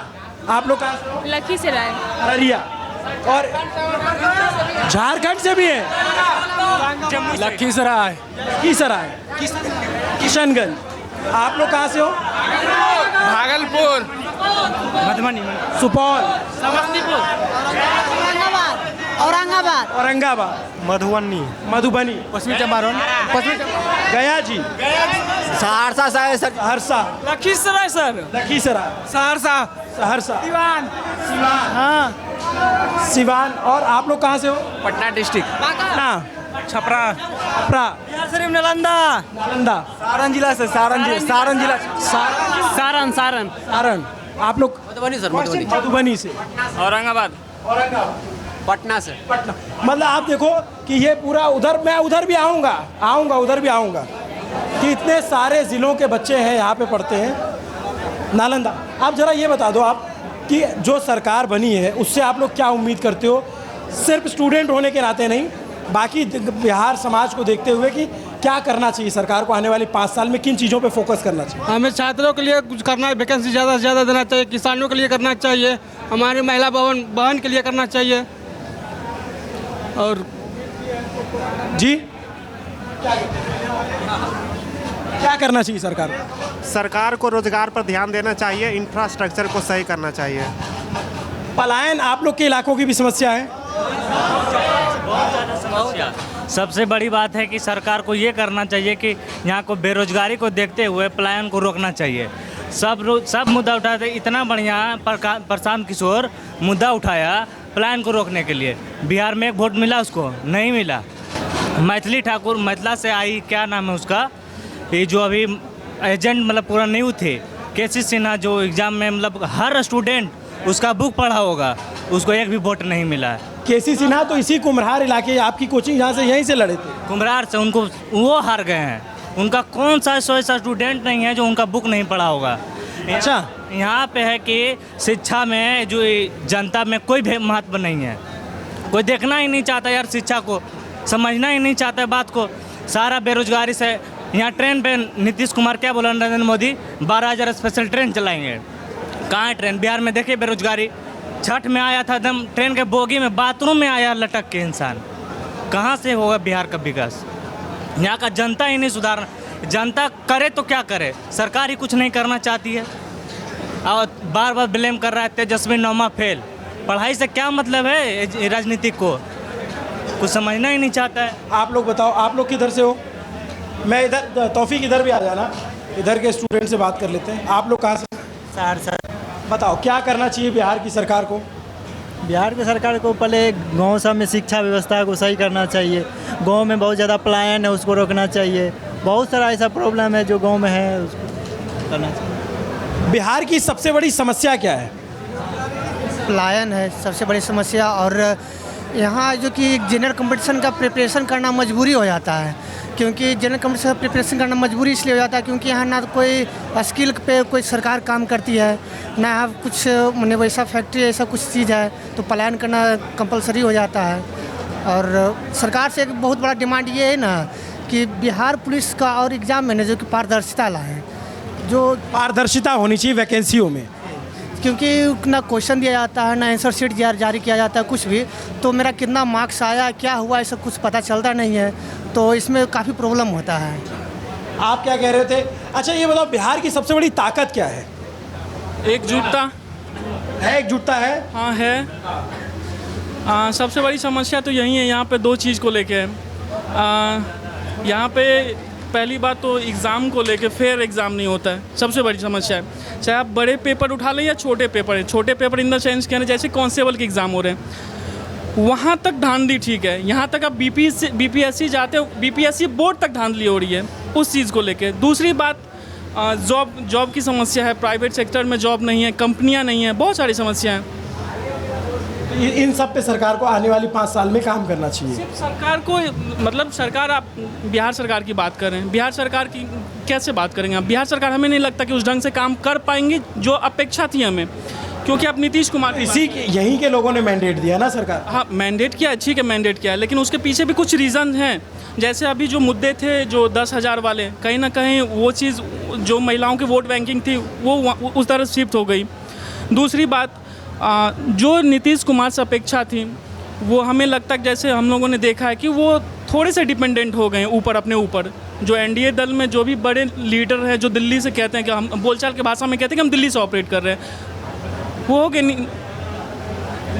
आप लोग कहाँ से? लखीसराय। अररिया। और झारखंड से भी है? लखीसराय। लखीसराय, किशनगंज। आप लोग कहाँ से हो? भागलपुर, मधुबनी, सुपौल, समस्तीपुर, औरंगाबाद। औरंगाबाद, मधुबनी, मधुबनी, पश्चिमी चंपारण, गया जी, सहरसा से सहरसा, लखीसराय सर, लखीसराय, सहरसा, सहरसा, दीवान, हाँ, सिवान। और आप लोग कहाँ से हो? पटना डिस्ट्रिक्ट, पटना, छपरा, छपरा, बिहार शरीफ, नालंदा, नालंदा, सारण जिला से, सारण जिला, सारण। सारण। आप लोग? मधुबनी सर, मधुबनी से। औरंगाबाद, औरंगाबाद, पटना से। पटना। मतलब आप देखो कि ये पूरा उधर, मैं उधर भी आऊँगा, उधर भी आऊँगा कि इतने सारे ज़िलों के बच्चे हैं यहाँ पे पढ़ते हैं। नालंदा। आप ज़रा ये बता दो आप कि जो सरकार बनी है उससे आप लोग क्या उम्मीद करते हो, सिर्फ स्टूडेंट होने के नाते नहीं, बाकी बिहार समाज को देखते हुए कि क्या करना चाहिए सरकार को आने वाली 5 साल में, किन चीज़ों पे फोकस करना चाहिए? हमें छात्रों के लिए कुछ करना है, वैकेंसी ज़्यादा से ज़्यादा देना चाहिए, किसानों के लिए करना चाहिए, हमारे महिला बहन के लिए करना चाहिए। और जी क्या करना चाहिए सरकार को? सरकार को रोजगार पर ध्यान देना चाहिए, इंफ्रास्ट्रक्चर को सही करना चाहिए। पलायन आप लोग के इलाकों की भी समस्या है? सबसे बड़ी बात है कि सरकार को ये करना चाहिए कि यहाँ को बेरोजगारी को देखते हुए पलायन को रोकना चाहिए। सब मुद्दा उठाते, इतना बढ़िया प्रशांत किशोर मुद्दा उठाया पलायन को रोकने के लिए। बिहार में एक वोट मिला उसको? नहीं मिला। मैथिली ठाकुर, मैथिला से आई, क्या नाम है उसका, ये जो अभी एजेंट मतलब पूरा न्यू थे, केसी सिन्हा, जो एग्ज़ाम में मतलब हर स्टूडेंट उसका बुक पढ़ा होगा, उसको एक भी वोट नहीं मिला है। केसी सिन्हा तो इसी कुम्हरार इलाके आपकी कोचिंग यहाँ से यहीं से लड़े थे। कुम्हरार से उनको वो हार गए हैं। उनका कौन सा ऐसा स्टूडेंट नहीं है जो उनका बुक नहीं पढ़ा होगा। अच्छा, यहाँ पे है कि शिक्षा में जो जनता में कोई भी महत्व नहीं है, कोई देखना ही नहीं चाहता यार, शिक्षा को समझना ही नहीं चाहता है बात को। सारा बेरोजगारी से यहाँ ट्रेन पे नीतीश कुमार क्या बोला, नरेंद्र मोदी 12,000 स्पेशल ट्रेन चलाएंगे। कहाँ है ट्रेन? बिहार में देखिए बेरोजगारी। छठ में आया था एकदम ट्रेन के बोगी में, बाथरूम में आया लटक के इंसान। कहाँ से होगा बिहार का विकास? यहाँ का जनता ही नहीं सुधारना। जनता करे तो क्या करे, सरकार ही कुछ नहीं करना चाहती है और बार बार ब्लेम कर रहा है तेजस्वी नौमा फेल। पढ़ाई से क्या मतलब है राजनीतिक को? कुछ समझना ही नहीं चाहता है। आप लोग बताओ, आप लोग किधर से हो? मैं इधर, तौफीक इधर भी आ जाना, इधर के स्टूडेंट से बात कर लेते हैं। आप लोग कहाँ से? सहरसा। बताओ क्या करना चाहिए बिहार की सरकार को? बिहार की सरकार को पहले गांव सब में शिक्षा व्यवस्था को सही करना चाहिए। गांव में बहुत ज़्यादा पलायन है, उसको रोकना चाहिए। बहुत सारा ऐसा प्रॉब्लम है जो गांव में है, उसको करना चाहिए। बिहार की सबसे बड़ी समस्या क्या है? पलायन है सबसे बड़ी समस्या। और यहाँ जो कि जनरल कंपटीशन का प्रिपरेशन करना मजबूरी हो जाता है, क्योंकि जनरल कंपटीशन का प्रिपरेशन करना मजबूरी इसलिए हो जाता है क्योंकि यहाँ ना कोई स्किल पे कोई सरकार काम करती है, ना यहाँ कुछ मैंने वैसा फैक्ट्री ऐसा कुछ चीज़ है, तो पलायन करना कंपलसरी हो जाता है। और सरकार से एक बहुत बड़ा डिमांड ये है ना कि बिहार पुलिस का और एग्ज़ाम में जो कि पारदर्शिता लाएँ, जो पारदर्शिता होनी चाहिए वैकेंसियों में, क्योंकि ना क्वेश्चन दिया जाता है, ना आंसर शीट जारी किया जाता है कुछ भी, तो मेरा कितना मार्क्स आया, क्या हुआ, ऐसा कुछ पता चलता नहीं है, तो इसमें काफ़ी प्रॉब्लम होता है। आप क्या कह रहे थे? अच्छा ये बताओ, बिहार की सबसे बड़ी ताकत क्या है? एकजुटता है। एकजुटता है, हाँ है। सबसे बड़ी समस्या तो यही है यहाँ पे, दो चीज़ को लेके है। यहाँ पे पहली बात तो एग्ज़ाम को लेके फेयर एग्ज़ाम नहीं होता है, सबसे बड़ी समस्या है। चाहे आप बड़े पेपर उठा लें या छोटे पेपर है, छोटे पेपर इन द सेंस कहना जैसे कांस्टेबल के एग्ज़ाम हो रहे हैं, वहाँ तक धांधली ठीक है। यहाँ तक आप बीपीएससी जाते हो, बीपीएससी बोर्ड तक धांधली हो रही है उस चीज़ को लेके। दूसरी बात जॉब की समस्या है, प्राइवेट सेक्टर में जॉब नहीं है, कंपनियाँ नहीं है, बहुत सारी समस्या हैं। इन सब पे सरकार को आने वाली 5 साल में काम करना चाहिए। सिर्फ सरकार को, मतलब सरकार, आप बिहार सरकार की बात कर रहे हैं, बिहार सरकार की कैसे बात करेंगे आप? बिहार सरकार, हमें नहीं लगता कि उस ढंग से काम कर पाएंगे जो अपेक्षा थी हमें, क्योंकि आप नीतीश कुमार यहीं के लोगों ने मैंडेट दिया ना सरकार। हाँ मैंडेट किया, ठीक है मैंडेट किया, लेकिन उसके पीछे भी कुछ रीज़न हैं। जैसे अभी जो मुद्दे थे जो 10,000 वाले, कहीं ना कहीं वो चीज़ जो महिलाओं की वोट बैंकिंग थी वो उस तरह शिफ्ट हो गई। दूसरी बात, जो नीतीश कुमार से अपेक्षा थी वो हमें लगता है, जैसे हम लोगों ने देखा है कि वो थोड़े से डिपेंडेंट हो गए ऊपर, अपने ऊपर। जो एनडीए दल में जो भी बड़े लीडर हैं जो दिल्ली से कहते हैं कि हम बोलचाल की भाषा में कहते हैं कि हम दिल्ली से ऑपरेट कर रहे हैं, वो हो गए नहीं।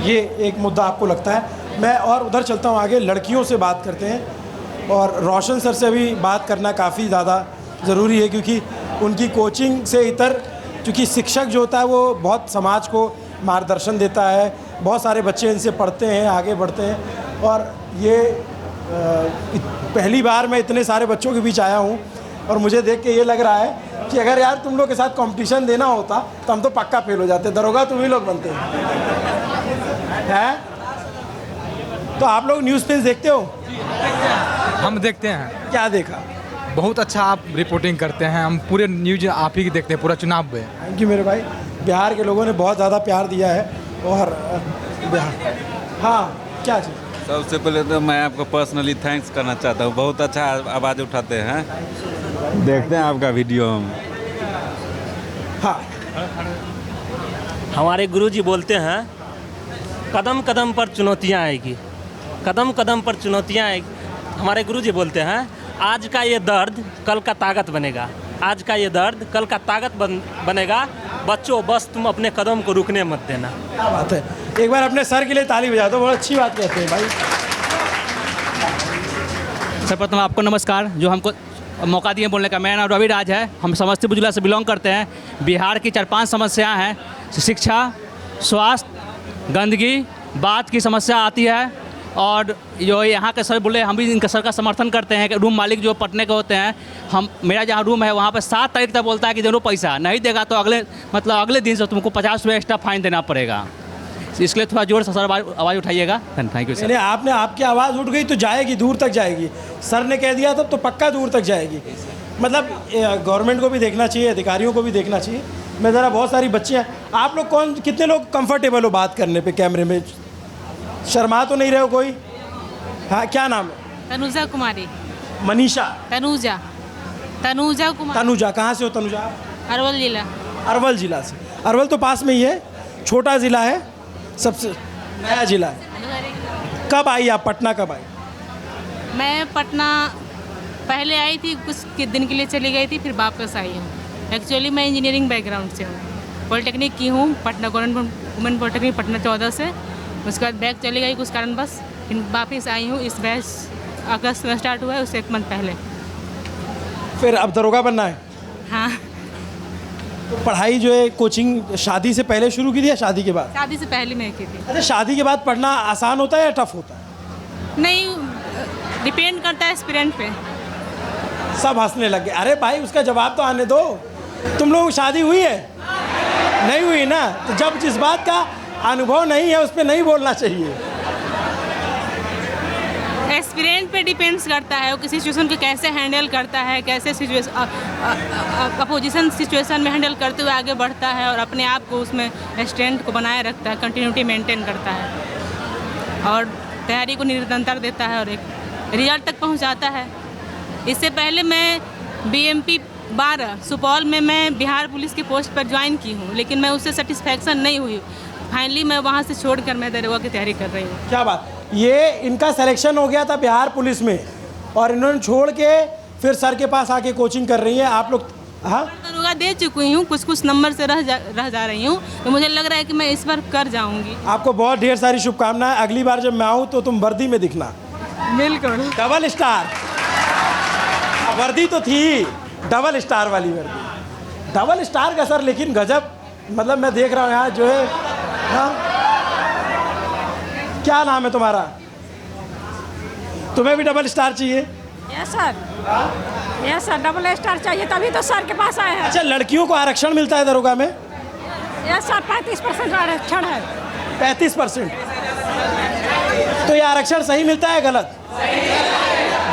ये एक मुद्दा आपको लगता है। मैं और उधर चलता हूँ आगे, लड़कियों से बात करते हैं। और रोशन सर से भी बात करना काफ़ी ज़्यादा ज़रूरी है, क्योंकि उनकी कोचिंग से इतर, क्योंकि शिक्षक जो होता है वो बहुत समाज को मार्गदर्शन देता है, बहुत सारे बच्चे इनसे पढ़ते हैं, आगे बढ़ते हैं। और ये पहली बार मैं इतने सारे बच्चों के बीच आया हूँ और मुझे देख के ये लग रहा है कि अगर यार तुम लोग के साथ कंपटीशन देना होता तो हम तो पक्का फेल हो जाते। दरोगा तुम ही लोग बनते हैं। तो आप लोग न्यूज़ पेज देखते हो? हम देखते हैं। क्या देखा? बहुत अच्छा आप रिपोर्टिंग करते हैं, हम पूरे न्यूज आप ही की देखते हैं, पूरा चुनाव में। थैंक यू मेरे भाई। बिहार के लोगों ने बहुत ज़्यादा प्यार दिया है। और बिहार, हाँ क्या चीज़? सबसे पहले तो मैं आपको पर्सनली थैंक्स करना चाहता हूँ, बहुत अच्छा आवाज़ उठाते हैं, देखते हैं आपका वीडियो हम। हाँ, हमारे गुरुजी बोलते हैं कदम कदम पर चुनौतियाँ आएगी, कदम कदम पर चुनौतियाँ आएगी। हमारे गुरुजी बोलते हैं आज का ये दर्द कल का ताकत बनेगा, आज का ये दर्द कल का ताकत बनेगा। बच्चों बस तुम अपने कदम को रुकने मत देना। क्या बात है, एक बार अपने सर के लिए ताली बजा दो, बहुत अच्छी बात कहते हैं भाई। सर्वप्रथम आपको नमस्कार, जो हमको मौका दिए बोलने का। मेरा नाम रवि राज है, हम समस्तीपुर जिला से बिलोंग करते हैं। बिहार की 4-5 समस्याएं हैं, शिक्षा, स्वास्थ्य, गंदगी, बात की समस्या आती है, और जो यहाँ के सर बोले हम भी इनका सर का समर्थन करते हैं कि रूम मालिक जो पटने के होते हैं, हम मेरा जहाँ रूम है वहाँ पर 7 तारीख तक बोलता है कि जरूर पैसा नहीं देगा तो अगले दिन से तुमको 50 रुपये एक्स्ट्रा फाइन देना पड़ेगा। इसलिए थोड़ा जोर से सर आवाज़ उठाइएगा। Thank you sir. आपने आपकी आवाज़ उठ गई तो जाएगी, दूर तक जाएगी। सर ने कह दिया तब तो पक्का दूर तक जाएगी। मतलब गवर्नमेंट को भी देखना चाहिए, अधिकारियों को भी देखना चाहिए। मैं ज़रा, बहुत सारी बच्चियाँ, आप लोग कितने लोग कंफर्टेबल हो बात करने पे कैमरे में? शर्मा तो नहीं रहे हो कोई? हाँ, क्या नाम है? तनुजा कुमारी। मनीषा? तनुजा कुमारी। तनुजा, कहाँ से हो तनुजा? अरवल जिला। अरवल जिला से। अरवल तो पास में ही है, छोटा ज़िला है, सबसे नया ज़िला है। कब आई आप पटना, कब आई? मैं पटना पहले आई थी, कुछ दिन के लिए चली गई थी, फिर वापस आई हूँ। एक्चुअली मैं इंजीनियरिंग बैकग्राउंड से हूँ, पॉलिटेक्निक की हूँ, Patna government women polytechnic Patna 14 से। उसके बाद बैक चली गई कुछ कारण बस, फिर वापस आई हूँ। इस बैच अगस्त में स्टार्ट हुआ है, उससे 1 मंथ पहले। फिर अब दरोगा बनना है? हाँ। तो पढ़ाई जो है कोचिंग शादी से पहले शुरू की थी या शादी के बाद? शादी से पहले मैं की थी। अच्छा, शादी के बाद पढ़ना आसान होता है या टफ होता है? नहीं, डिपेंड करता है एस्पिरेंट पे। सब हंसने लगे। अरे भाई, उसका जवाब तो आने दो। तुम लोगों की शादी हुई है? नहीं हुई ना? तो जब जिस बात का अनुभव नहीं है उस पर नहीं बोलना चाहिए। एक्सपीरियंस पे डिपेंड्स करता है, वो किसी सिचुएशन को कैसे हैंडल करता है, कैसे अपोजिशन सिचुएशन में हैंडल करते हुए आगे बढ़ता है और अपने आप को उसमें स्ट्रेंथ को बनाए रखता है, कंटिन्यूटी मेंटेन करता है और तैयारी को निरंतर देता है और एक रिजल्ट तक पहुंचाता है। इससे पहले मैं BMP 12 सुपौल में मैं बिहार पुलिस के पोस्ट पर ज्वाइन की हूँ, लेकिन मैं उससे सेटिस्फैक्शन नहीं हुई। फाइनली मैं वहाँ से छोड़कर मैं दरोगा की तैयारी कर रही हूँ। क्या बात! ये इनका सिलेक्शन हो गया था बिहार पुलिस में और इन्होंने छोड़ के फिर सर के पास आके कोचिंग कर रही हैं आप लोग? हाँ, दरोगा दे चुकी हूँ, कुछ नंबर से रह जा रही हूँ, तो मुझे लग रहा है कि मैं इस बार कर जाऊँगी। आपको बहुत ढेर सारी शुभकामनाएं। अगली बार जब मैं आऊँ तो तुम वर्दी में दिखना। बिल्कुल। डबल स्टार वर्दी तो थी, डबल स्टार वाली वर्दी, डबल स्टार का सर। लेकिन गजब, मतलब मैं देख रहा हूँ यहाँ जो है। हाँ, क्या नाम है तुम्हारा? तुम्हें भी डबल स्टार चाहिए? यस सर, डबल स्टार चाहिए, तभी तो सर के पास आए हैं। अच्छा, लड़कियों को आरक्षण मिलता है दरोगा में? यस सर, 35% आरक्षण है। 35%? तो ये आरक्षण सही मिलता है गलत?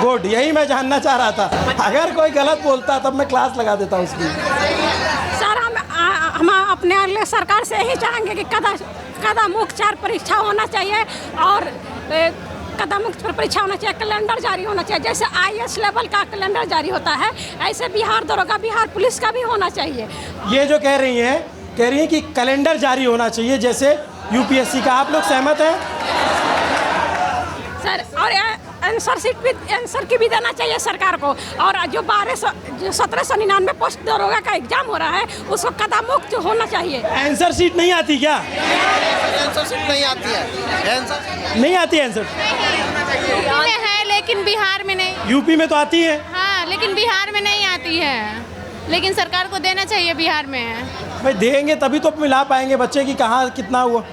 गुड, यही मैं जानना चाह रहा था। अगर कोई गलत बोलता तब मैं क्लास लगा देता हूँ उसकी। सर, हम अपने अगले सरकार से यही चाहेंगे कि कदम उपचार परीक्षा होना चाहिए और कदम परीक्षा होना चाहिए, कैलेंडर जारी होना चाहिए। जैसे IAS लेवल का कैलेंडर जारी होता है, ऐसे बिहार दरोगा, बिहार पुलिस का भी होना चाहिए। ये जो कह रही हैं कि कैलेंडर जारी होना चाहिए जैसे UPSC का, आप लोग सहमत हैं? सर, और आंसर की भी देना चाहिए सरकार को। और जो 1799 पोस्ट दरोगा का एग्जाम हो रहा है उसको कदम मुक्त होना चाहिए। आंसर शीट नहीं आती क्या? आंसर शीट नहीं आती है। नहीं आती आंसर? यूपी में है लेकिन बिहार में नहीं। यूपी में तो आती है? हाँ, लेकिन बिहार में नहीं आती है, लेकिन सरकार को देना चाहिए। बिहार में भाई देंगे तभी तो मिला पाएंगे बच्चे की कहाँ कितना हुआ।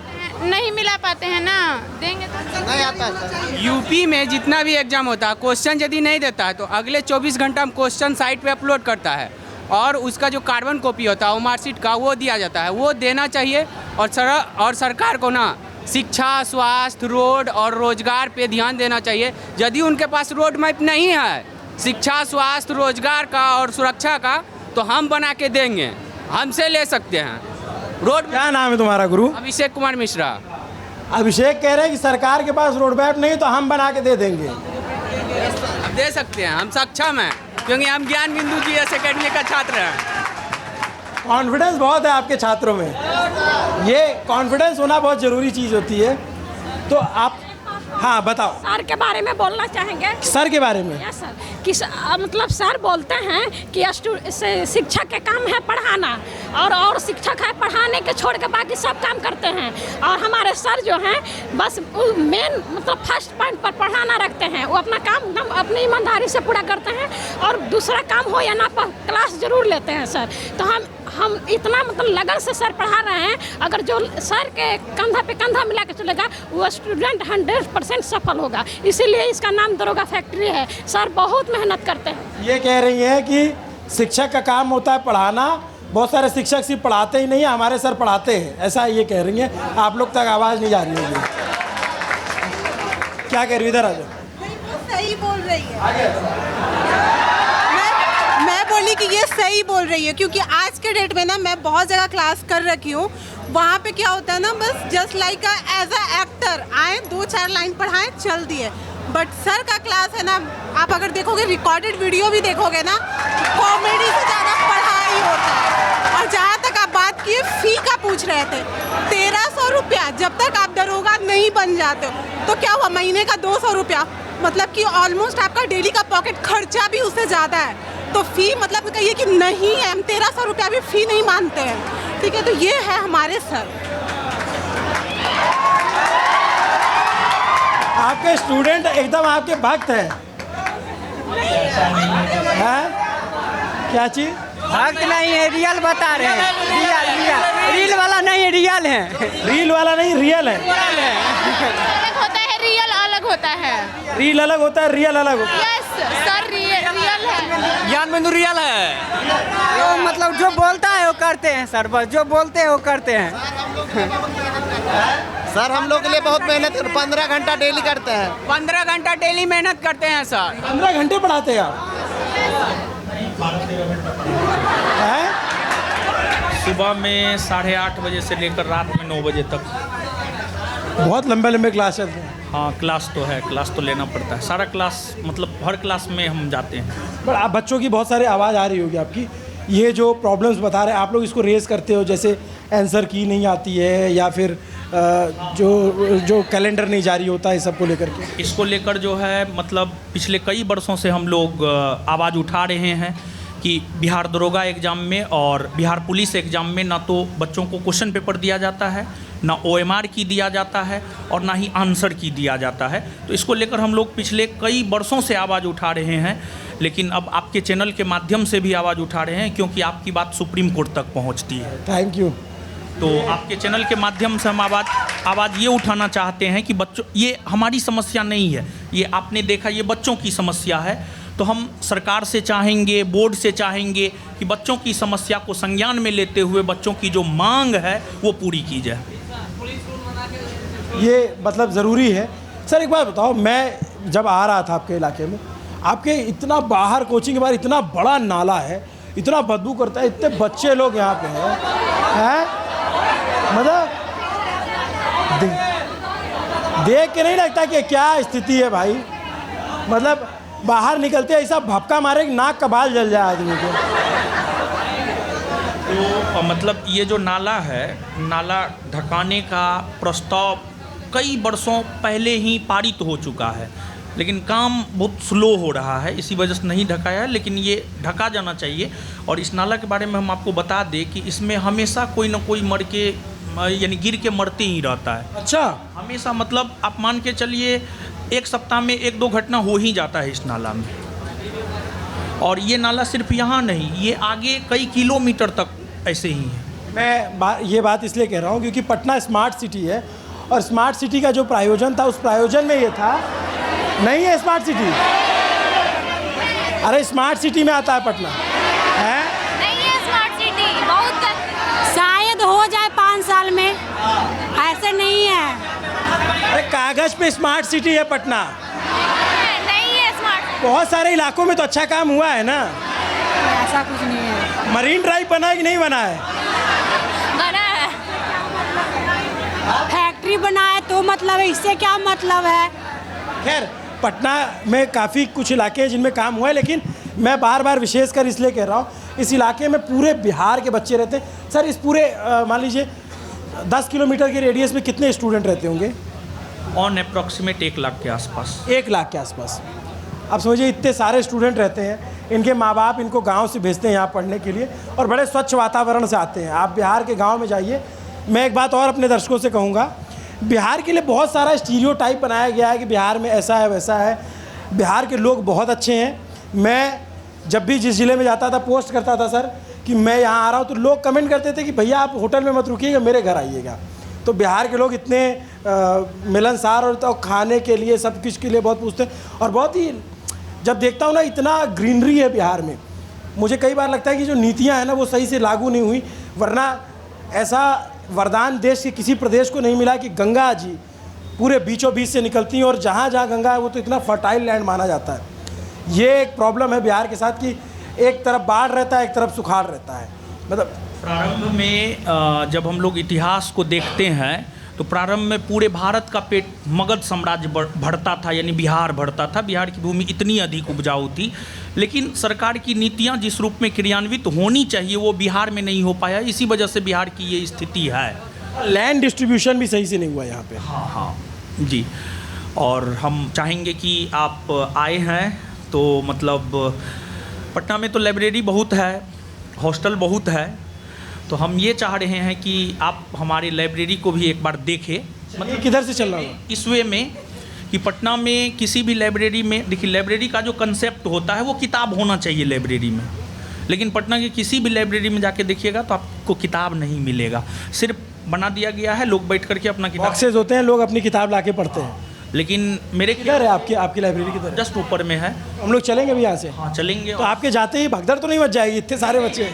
नहीं मिला पाते हैं ना, देंगे तो नहीं आता है। यूपी में जितना भी एग्जाम होता है, क्वेश्चन यदि नहीं देता है तो अगले 24 घंटा में क्वेश्चन साइट पे अपलोड करता है और उसका जो कार्बन कॉपी होता है वो मार्कशीट का वो दिया जाता है, वो देना चाहिए। और सरकार को ना शिक्षा, स्वास्थ्य, रोड और रोजगार पे ध्यान देना चाहिए। यदि उनके पास रोड मैप नहीं है शिक्षा, स्वास्थ्य, रोजगार का और सुरक्षा का, तो हम बना के देंगे, हमसे ले सकते हैं रोड। क्या नाम है तुम्हारा गुरु? अभिषेक कुमार मिश्रा। अभिषेक कह रहे हैं कि सरकार के पास रोड मैप नहीं तो हम बना के दे देंगे। दे सकते हैं, हम सक्षम हैं क्योंकि हम ज्ञान बिंदु GS एकेडमी का छात्र हैं। कॉन्फिडेंस बहुत है आपके छात्रों में, ये कॉन्फिडेंस होना बहुत ज़रूरी चीज़ होती है। तो आप हाँ बताओ। सर के बारे में बोलना चाहेंगे। सर के बारे में? यस सर, कि मतलब सर बोलते हैं कि शिक्षक के काम है पढ़ाना और शिक्षक है पढ़ाने के छोड़ के बाकी सब काम करते हैं। और हमारे सर जो हैं बस मेन मतलब फर्स्ट पॉइंट पर पढ़ाना रखते हैं। वो अपना काम एकदम अपनी ईमानदारी से पूरा करते हैं और दूसरा काम हो या ना क्लास जरूर लेते हैं सर। तो हम इतना मतलब लगन से सर पढ़ा रहे हैं, अगर जो सर के कंधा पे कंधा मिला के चलेगा वो स्टूडेंट 100% 100% सफल होगा। इसीलिए इसका नाम दरोगा फैक्ट्री है। सर बहुत मेहनत करते हैं। ये कह रही हैं कि शिक्षक का काम होता है पढ़ाना, बहुत सारे शिक्षक सिर्फ पढ़ाते ही नहीं, हमारे सर पढ़ाते हैं, ऐसा ये कह रही हैं। आप लोग तक आवाज़ नहीं जा रही होगी। क्या कह रही हो, इधर आ जाओ। सही बोल रही है। मैं बोली कि ये सही बोल रही है, क्योंकि आज के डेट में ना मैं बहुत जगह क्लास कर रखी हूँ। वहाँ पे क्या होता है ना, बस just like as a actor आए, 2-4 लाइन पढ़ाएं, चल दिए। बट सर का क्लास है ना, आप अगर देखोगे रिकॉर्डेड वीडियो भी देखोगे ना, कॉमेडी से ज़्यादा पढ़ाई होता है। और जहाँ तक आप बात किए फ़ी का पूछ रहे थे, 1300 रुपया जब तक आप दरोगा नहीं बन जाते हो तो क्या हुआ, महीने का 200 रुपया, मतलब कि ऑलमोस्ट आपका डेली का पॉकेट खर्चा भी उससे ज़्यादा है। तो फ़ी मतलब कहिए कि नहीं है, हम 1300 रुपया भी फ़ी नहीं मानते हैं, ठीक है। तो ये है हमारे सर। आपके स्टूडेंट एकदम आपके भक्त हैं। क्या चीज़? भक्त नहीं है, रियल बता रहे हैं। रील वाला नहीं है, रियल है। रील वाला नहीं, रियल है। अलग होता है, रियल अलग होता है। रील अलग होता है, रियल अलग होता है। यस सर, रियल है। ज्ञान बिंदु रियल है। वो मतलब जो बोलता है वो करते हैं सर, बस जो बोलते हैं वो करते हैं। सर हम लोग के लिए बहुत मेहनत 15 घंटा डेली करते हैं। 15 घंटा डेली मेहनत करते हैं सर। 15 घंटे पढ़ाते हैं आप? सुबह में 8:30 बजे से लेकर रात में 9 बजे तक। बहुत लंबे लंबे क्लास चलते हैं। हाँ, क्लास तो है, क्लास तो लेना पड़ता है। सारा क्लास मतलब हर क्लास में हम जाते हैं। पर आप बच्चों की बहुत सारी आवाज़ आ रही होगी आपकी, ये जो प्रॉब्लम्स बता रहे हैं आप लोग, इसको रेज़ करते हो, जैसे आंसर की नहीं आती है या फिर जो कैलेंडर नहीं जारी होता है, सबको लेकर के? इसको लेकर जो है मतलब पिछले कई वर्षों से हम लोग आवाज़ उठा रहे हैं कि बिहार दरोगा एग्ज़ाम में और बिहार पुलिस एग्ज़ाम में ना तो बच्चों को क्वेश्चन पेपर दिया जाता है, ना OMR की दिया जाता है और ना ही आंसर की दिया जाता है। तो इसको लेकर हम लोग पिछले कई वर्षों से आवाज़ उठा रहे हैं, लेकिन अब आपके चैनल के माध्यम से भी आवाज़ उठा रहे हैं, क्योंकि आपकी बात सुप्रीम कोर्ट तक पहुंचती है। Thank you. तो आपके चैनल के माध्यम से हम आवाज़ ये उठाना चाहते हैं कि बच्चों, ये हमारी समस्या नहीं है, ये आपने देखा ये बच्चों की समस्या है। तो हम सरकार से चाहेंगे, बोर्ड से चाहेंगे कि बच्चों की समस्या को संज्ञान में लेते हुए बच्चों की जो मांग है वो पूरी की जाए। ये मतलब ज़रूरी है। सर एक बात बताओ, मैं जब आ रहा था आपके इलाके में, आपके इतना बाहर कोचिंग के बाहर इतना बड़ा नाला है, इतना बदबू करता है, इतने बच्चे लोग यहाँ पे हैं, मतलब देख के नहीं लगता कि क्या स्थिति है भाई। मतलब बाहर निकलते ऐसा भपका मारे कि नाक का बाल जल जाए आदमी के। तो मतलब ये जो नाला है, नाला ढकाने का प्रस्ताव कई वर्षों पहले ही पारित हो चुका है, लेकिन काम बहुत स्लो हो रहा है, इसी वजह से नहीं ढकाया है, लेकिन ये ढका जाना चाहिए। और इस नाला के बारे में हम आपको बता दें कि इसमें हमेशा कोई ना कोई मर के यानी गिर के मरते ही रहता है। अच्छा, हमेशा मतलब आप मान के चलिए एक सप्ताह में 1-2 घटना हो ही जाता है इस नाला में। और ये नाला सिर्फ यहाँ नहीं, ये आगे कई किलोमीटर तक ऐसे ही है। मैं ये बात इसलिए कह रहा हूँ क्योंकि पटना स्मार्ट सिटी है, और स्मार्ट सिटी का जो प्रायोजन था, उस प्रायोजन में ये था, नहीं है स्मार्ट सिटी। अरे स्मार्ट सिटी में आता है पटना, है नहीं है स्मार्ट सिटी, बहुत शायद हो जाए 5 साल में, ऐसे नहीं है। अरे कागज पे स्मार्ट सिटी है पटना, नहीं है स्मार्ट। बहुत सारे इलाकों में तो अच्छा काम हुआ है ना। ऐसा कुछ नहीं है। मरीन ड्राइव बना है कि नहीं बना है? बना है। फैक्ट्री बना है तो मतलब है, इससे क्या मतलब है? खैर, पटना में काफ़ी कुछ इलाके हैं जिनमें काम हुआ है, लेकिन मैं बार बार विशेषकर इसलिए कह रहा हूँ, इस इलाके में पूरे बिहार के बच्चे रहते हैं। सर इस पूरे मान लीजिए 10 किलोमीटर के रेडियस में कितने स्टूडेंट रहते होंगे? ऑन अप्रॉक्सीमेट 1 लाख के आसपास। 1 लाख के आसपास। आप समझिए इतने सारे स्टूडेंट रहते हैं, इनके माँ बाप इनको गांव से भेजते हैं यहाँ पढ़ने के लिए, और बड़े स्वच्छ वातावरण से आते हैं। आप बिहार के गांव में जाइए। मैं एक बात और अपने दर्शकों से कहूँगा, बिहार के लिए बहुत सारा स्टीरियोटाइप बनाया गया है कि बिहार में ऐसा है वैसा है। बिहार के लोग बहुत अच्छे हैं। मैं जब भी जिस ज़िले में जाता था पोस्ट करता था सर कि मैं यहाँ आ रहा हूँ, तो लोग कमेंट करते थे कि भैया आप होटल में मत रुकिएगा, मेरे घर आइएगा। तो बिहार के लोग इतने मिलनसार और तो खाने के लिए सब कुछ के लिए बहुत पूछते हैं। और बहुत ही जब देखता हूँ ना इतना ग्रीनरी है बिहार में, मुझे कई बार लगता है कि जो नीतियाँ हैं ना वो सही से लागू नहीं हुई, वरना ऐसा वरदान देश के किसी प्रदेश को नहीं मिला कि गंगा जी पूरे बीचों बीच से निकलती हैं, और जहाँ जहाँ गंगा है वो तो इतना फर्टाइल लैंड माना जाता है। ये एक प्रॉब्लम है बिहार के साथ कि एक तरफ बाढ़ रहता है, एक तरफ सुखाड़ रहता है। मतलब प्रारंभ में जब हम लोग इतिहास को देखते हैं तो प्रारंभ में पूरे भारत का पेट मगध साम्राज्य बढ़ता था, यानी बिहार बढ़ता था। बिहार की भूमि इतनी अधिक उपजाऊ थी, लेकिन सरकार की नीतियां जिस रूप में क्रियान्वित होनी चाहिए वो बिहार में नहीं हो पाया। इसी वजह से बिहार की ये स्थिति है। लैंड डिस्ट्रीब्यूशन भी सही से नहीं हुआ यहाँ पे। हाँ जी। और हम चाहेंगे कि आप आए हैं तो मतलब पटना में तो लाइब्रेरी बहुत है, हॉस्टल बहुत है, तो हम ये चाह रहे हैं कि आप हमारी लाइब्रेरी को भी एक बार देखें। मतलब किधर से चल रहा है इस वे में कि पटना में किसी भी लाइब्रेरी में, देखिए लाइब्रेरी का जो कंसेप्ट होता है वो किताब होना चाहिए लाइब्रेरी में, लेकिन पटना की किसी भी लाइब्रेरी में जाके देखिएगा तो आपको किताब नहीं मिलेगा। सिर्फ बना दिया गया है, लोग बैठ करके अपना किताब बॉक्सेस होते हैं, लोग अपनी किताब लाके पढ़ते हैं। लेकिन मेरे किधर है आपकी लाइब्रेरी किधर? जस्ट ऊपर में है। हम लोग चलेंगे भी यहाँ से? हाँ चलेंगे। तो आपके जाते ही भगदड़ तो नहीं मच जाएगी? इतने सारे बच्चे।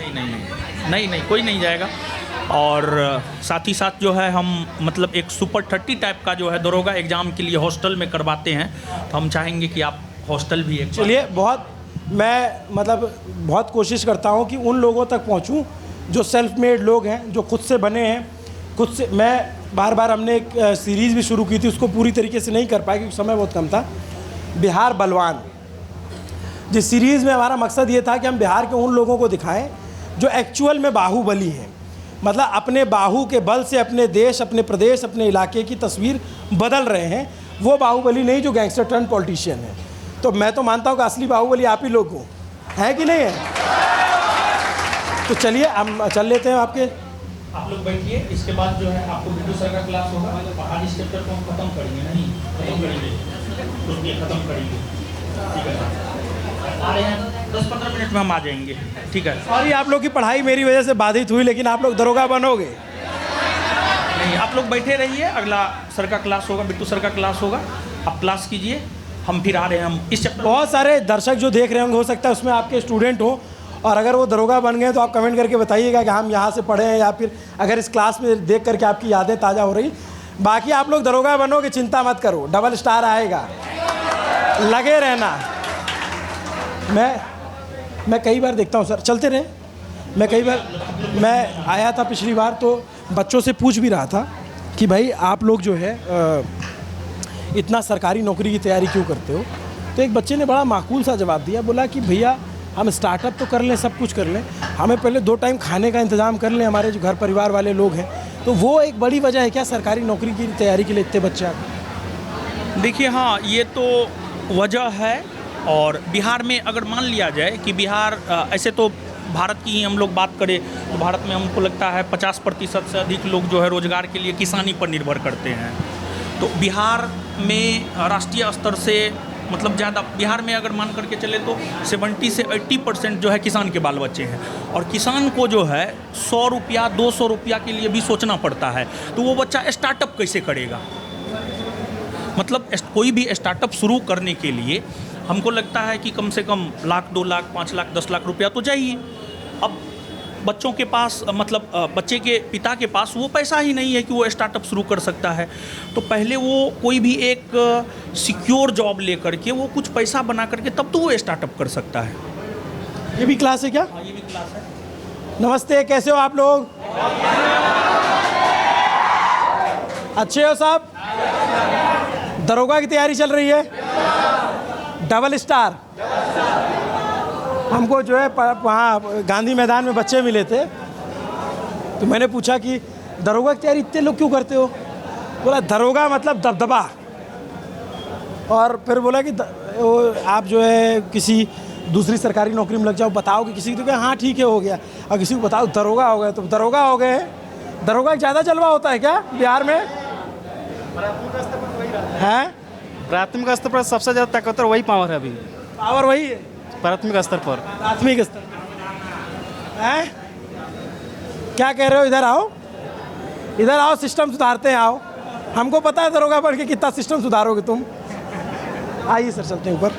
नहीं कोई नहीं जाएगा। और साथ ही साथ जो है हम मतलब एक सुपर 30 टाइप का जो है दरोगा एग्ज़ाम के लिए हॉस्टल में करवाते हैं, तो हम चाहेंगे कि आप हॉस्टल भी एक चलिए। मैं मतलब बहुत कोशिश करता हूँ कि उन लोगों तक पहुँचूँ जो सेल्फ मेड लोग हैं, जो खुद से बने हैं, खुद से। मैं बार हमने एक सीरीज़ भी शुरू की थी, उसको पूरी तरीके से नहीं कर पाए क्योंकि समय बहुत कम था। बिहार बलवान, जिस सीरीज़ में हमारा मकसद ये था कि हम बिहार के उन लोगों को दिखाएं जो एक्चुअल में बाहुबली हैं, मतलब अपने बाहु के बल से अपने देश, अपने प्रदेश, अपने इलाके की तस्वीर बदल रहे हैं। वो बाहुबली नहीं जो गैंगस्टर टर्न पॉलिटिशियन है। तो मैं तो मानता हूँ कि असली बाहुबली आप ही लोग हो, है कि नहीं है? तो चलिए हम चल लेते हैं आपके। आप लोग बैठिए, इसके बाद जो है आपको बिट्टू सर का क्लास होगा। पहाड़ी चैप्टर को हम खत्म करेंगे, नहीं खत्म करेंगे, खत्म करेंगे, ठीक है? आ रहे हैं 10-15 मिनट में हम आ जाएंगे, ठीक है? सॉरी आप लोग की पढ़ाई मेरी वजह से बाधित हुई, लेकिन आप लोग दरोगा बनोगे। नहीं, आप लोग बैठे रहिए, अगला सर का क्लास होगा, बिट्टू सर का क्लास होगा, आप क्लास कीजिए, हम फिर आ रहे हैं। हम इस चैप्टर बहुत सारे दर्शक जो देख रहे होंगे, हो सकता है उसमें आपके स्टूडेंट हो, और अगर वो दरोगा बन गए तो आप कमेंट करके बताइएगा कि हम यहाँ से पढ़े हैं, या फिर अगर इस क्लास में देख करके आपकी यादें ताज़ा हो रही। बाकी आप लोग दरोगा बनोगे, चिंता मत करो, डबल स्टार आएगा, लगे रहना। मैं कई बार देखता हूँ सर, चलते रहे। मैं आया था पिछली बार तो बच्चों से पूछ भी रहा था कि भाई आप लोग जो है इतना सरकारी नौकरी की तैयारी क्यों करते हो? तो एक बच्चे ने बड़ा माकूल सा जवाब दिया, बोला कि भैया हम स्टार्टअप तो कर लें, सब कुछ कर लें, हमें पहले 2 टाइम खाने का इंतज़ाम कर लें, हमारे जो घर परिवार वाले लोग हैं। तो वो एक बड़ी वजह है क्या सरकारी नौकरी की तैयारी के लिए इतने बच्चे? देखिए, हाँ ये तो वजह है। और बिहार में अगर मान लिया जाए कि बिहार ऐसे तो भारत की ही हम लोग बात करें तो भारत में हमको लगता है 50% से अधिक लोग जो है रोज़गार के लिए किसानी पर निर्भर करते हैं। तो बिहार में राष्ट्रीय स्तर से मतलब ज़्यादा, बिहार में अगर मान करके चले तो 70 से 80% जो है किसान के बाल बच्चे हैं। और किसान को जो है 100 रुपया 200 रुपया के लिए भी सोचना पड़ता है। तो वो बच्चा स्टार्टअप कैसे करेगा? मतलब कोई भी स्टार्टअप शुरू करने के लिए हमको लगता है कि कम से कम 1 लाख 2 लाख 5 लाख 10 लाख रुपया तो चाहिए। अब बच्चों के पास मतलब बच्चे के पिता के पास वो पैसा ही नहीं है कि वो स्टार्टअप शुरू कर सकता है। तो पहले वो कोई भी एक सिक्योर जॉब लेकर के वो कुछ पैसा बना करके तब तो वो स्टार्टअप कर सकता है। ये भी क्लास है क्या? हाँ, ये भी क्लास है। नमस्ते, कैसे हो आप लोग? अच्छे हो साहब? दरोगा की तैयारी चल रही है, डबल स्टार। हमको जो है वहाँ गांधी मैदान में बच्चे मिले थे, तो मैंने पूछा कि दरोगा की तैयारी इतने लोग क्यों करते हो? बोला दरोगा मतलब दबदबा। और फिर बोला कि आप जो है किसी दूसरी सरकारी नौकरी में लग जाओ, बताओ कि किसी को, तो हाँ ठीक है हो गया, और किसी को बताओ दरोगा हो गए तो दरोगा हो गए। दरोगा ज़्यादा जलवा होता है क्या बिहार में? है प्राथमिक स्तर पर सबसे ज़्यादा ताकतवर वही पावर है अभी। पावर वही है प्राथमिक स्तर पर। प्राथमिक स्तर है? क्या कह रहे हो? इधर आओ। इधर आओ, सिस्टम सुधारते हैं, आओ। हमको पता है दरोगा बन के कितना सिस्टम सुधारोगे तुम। आइए सर, चलते हैं ऊपर।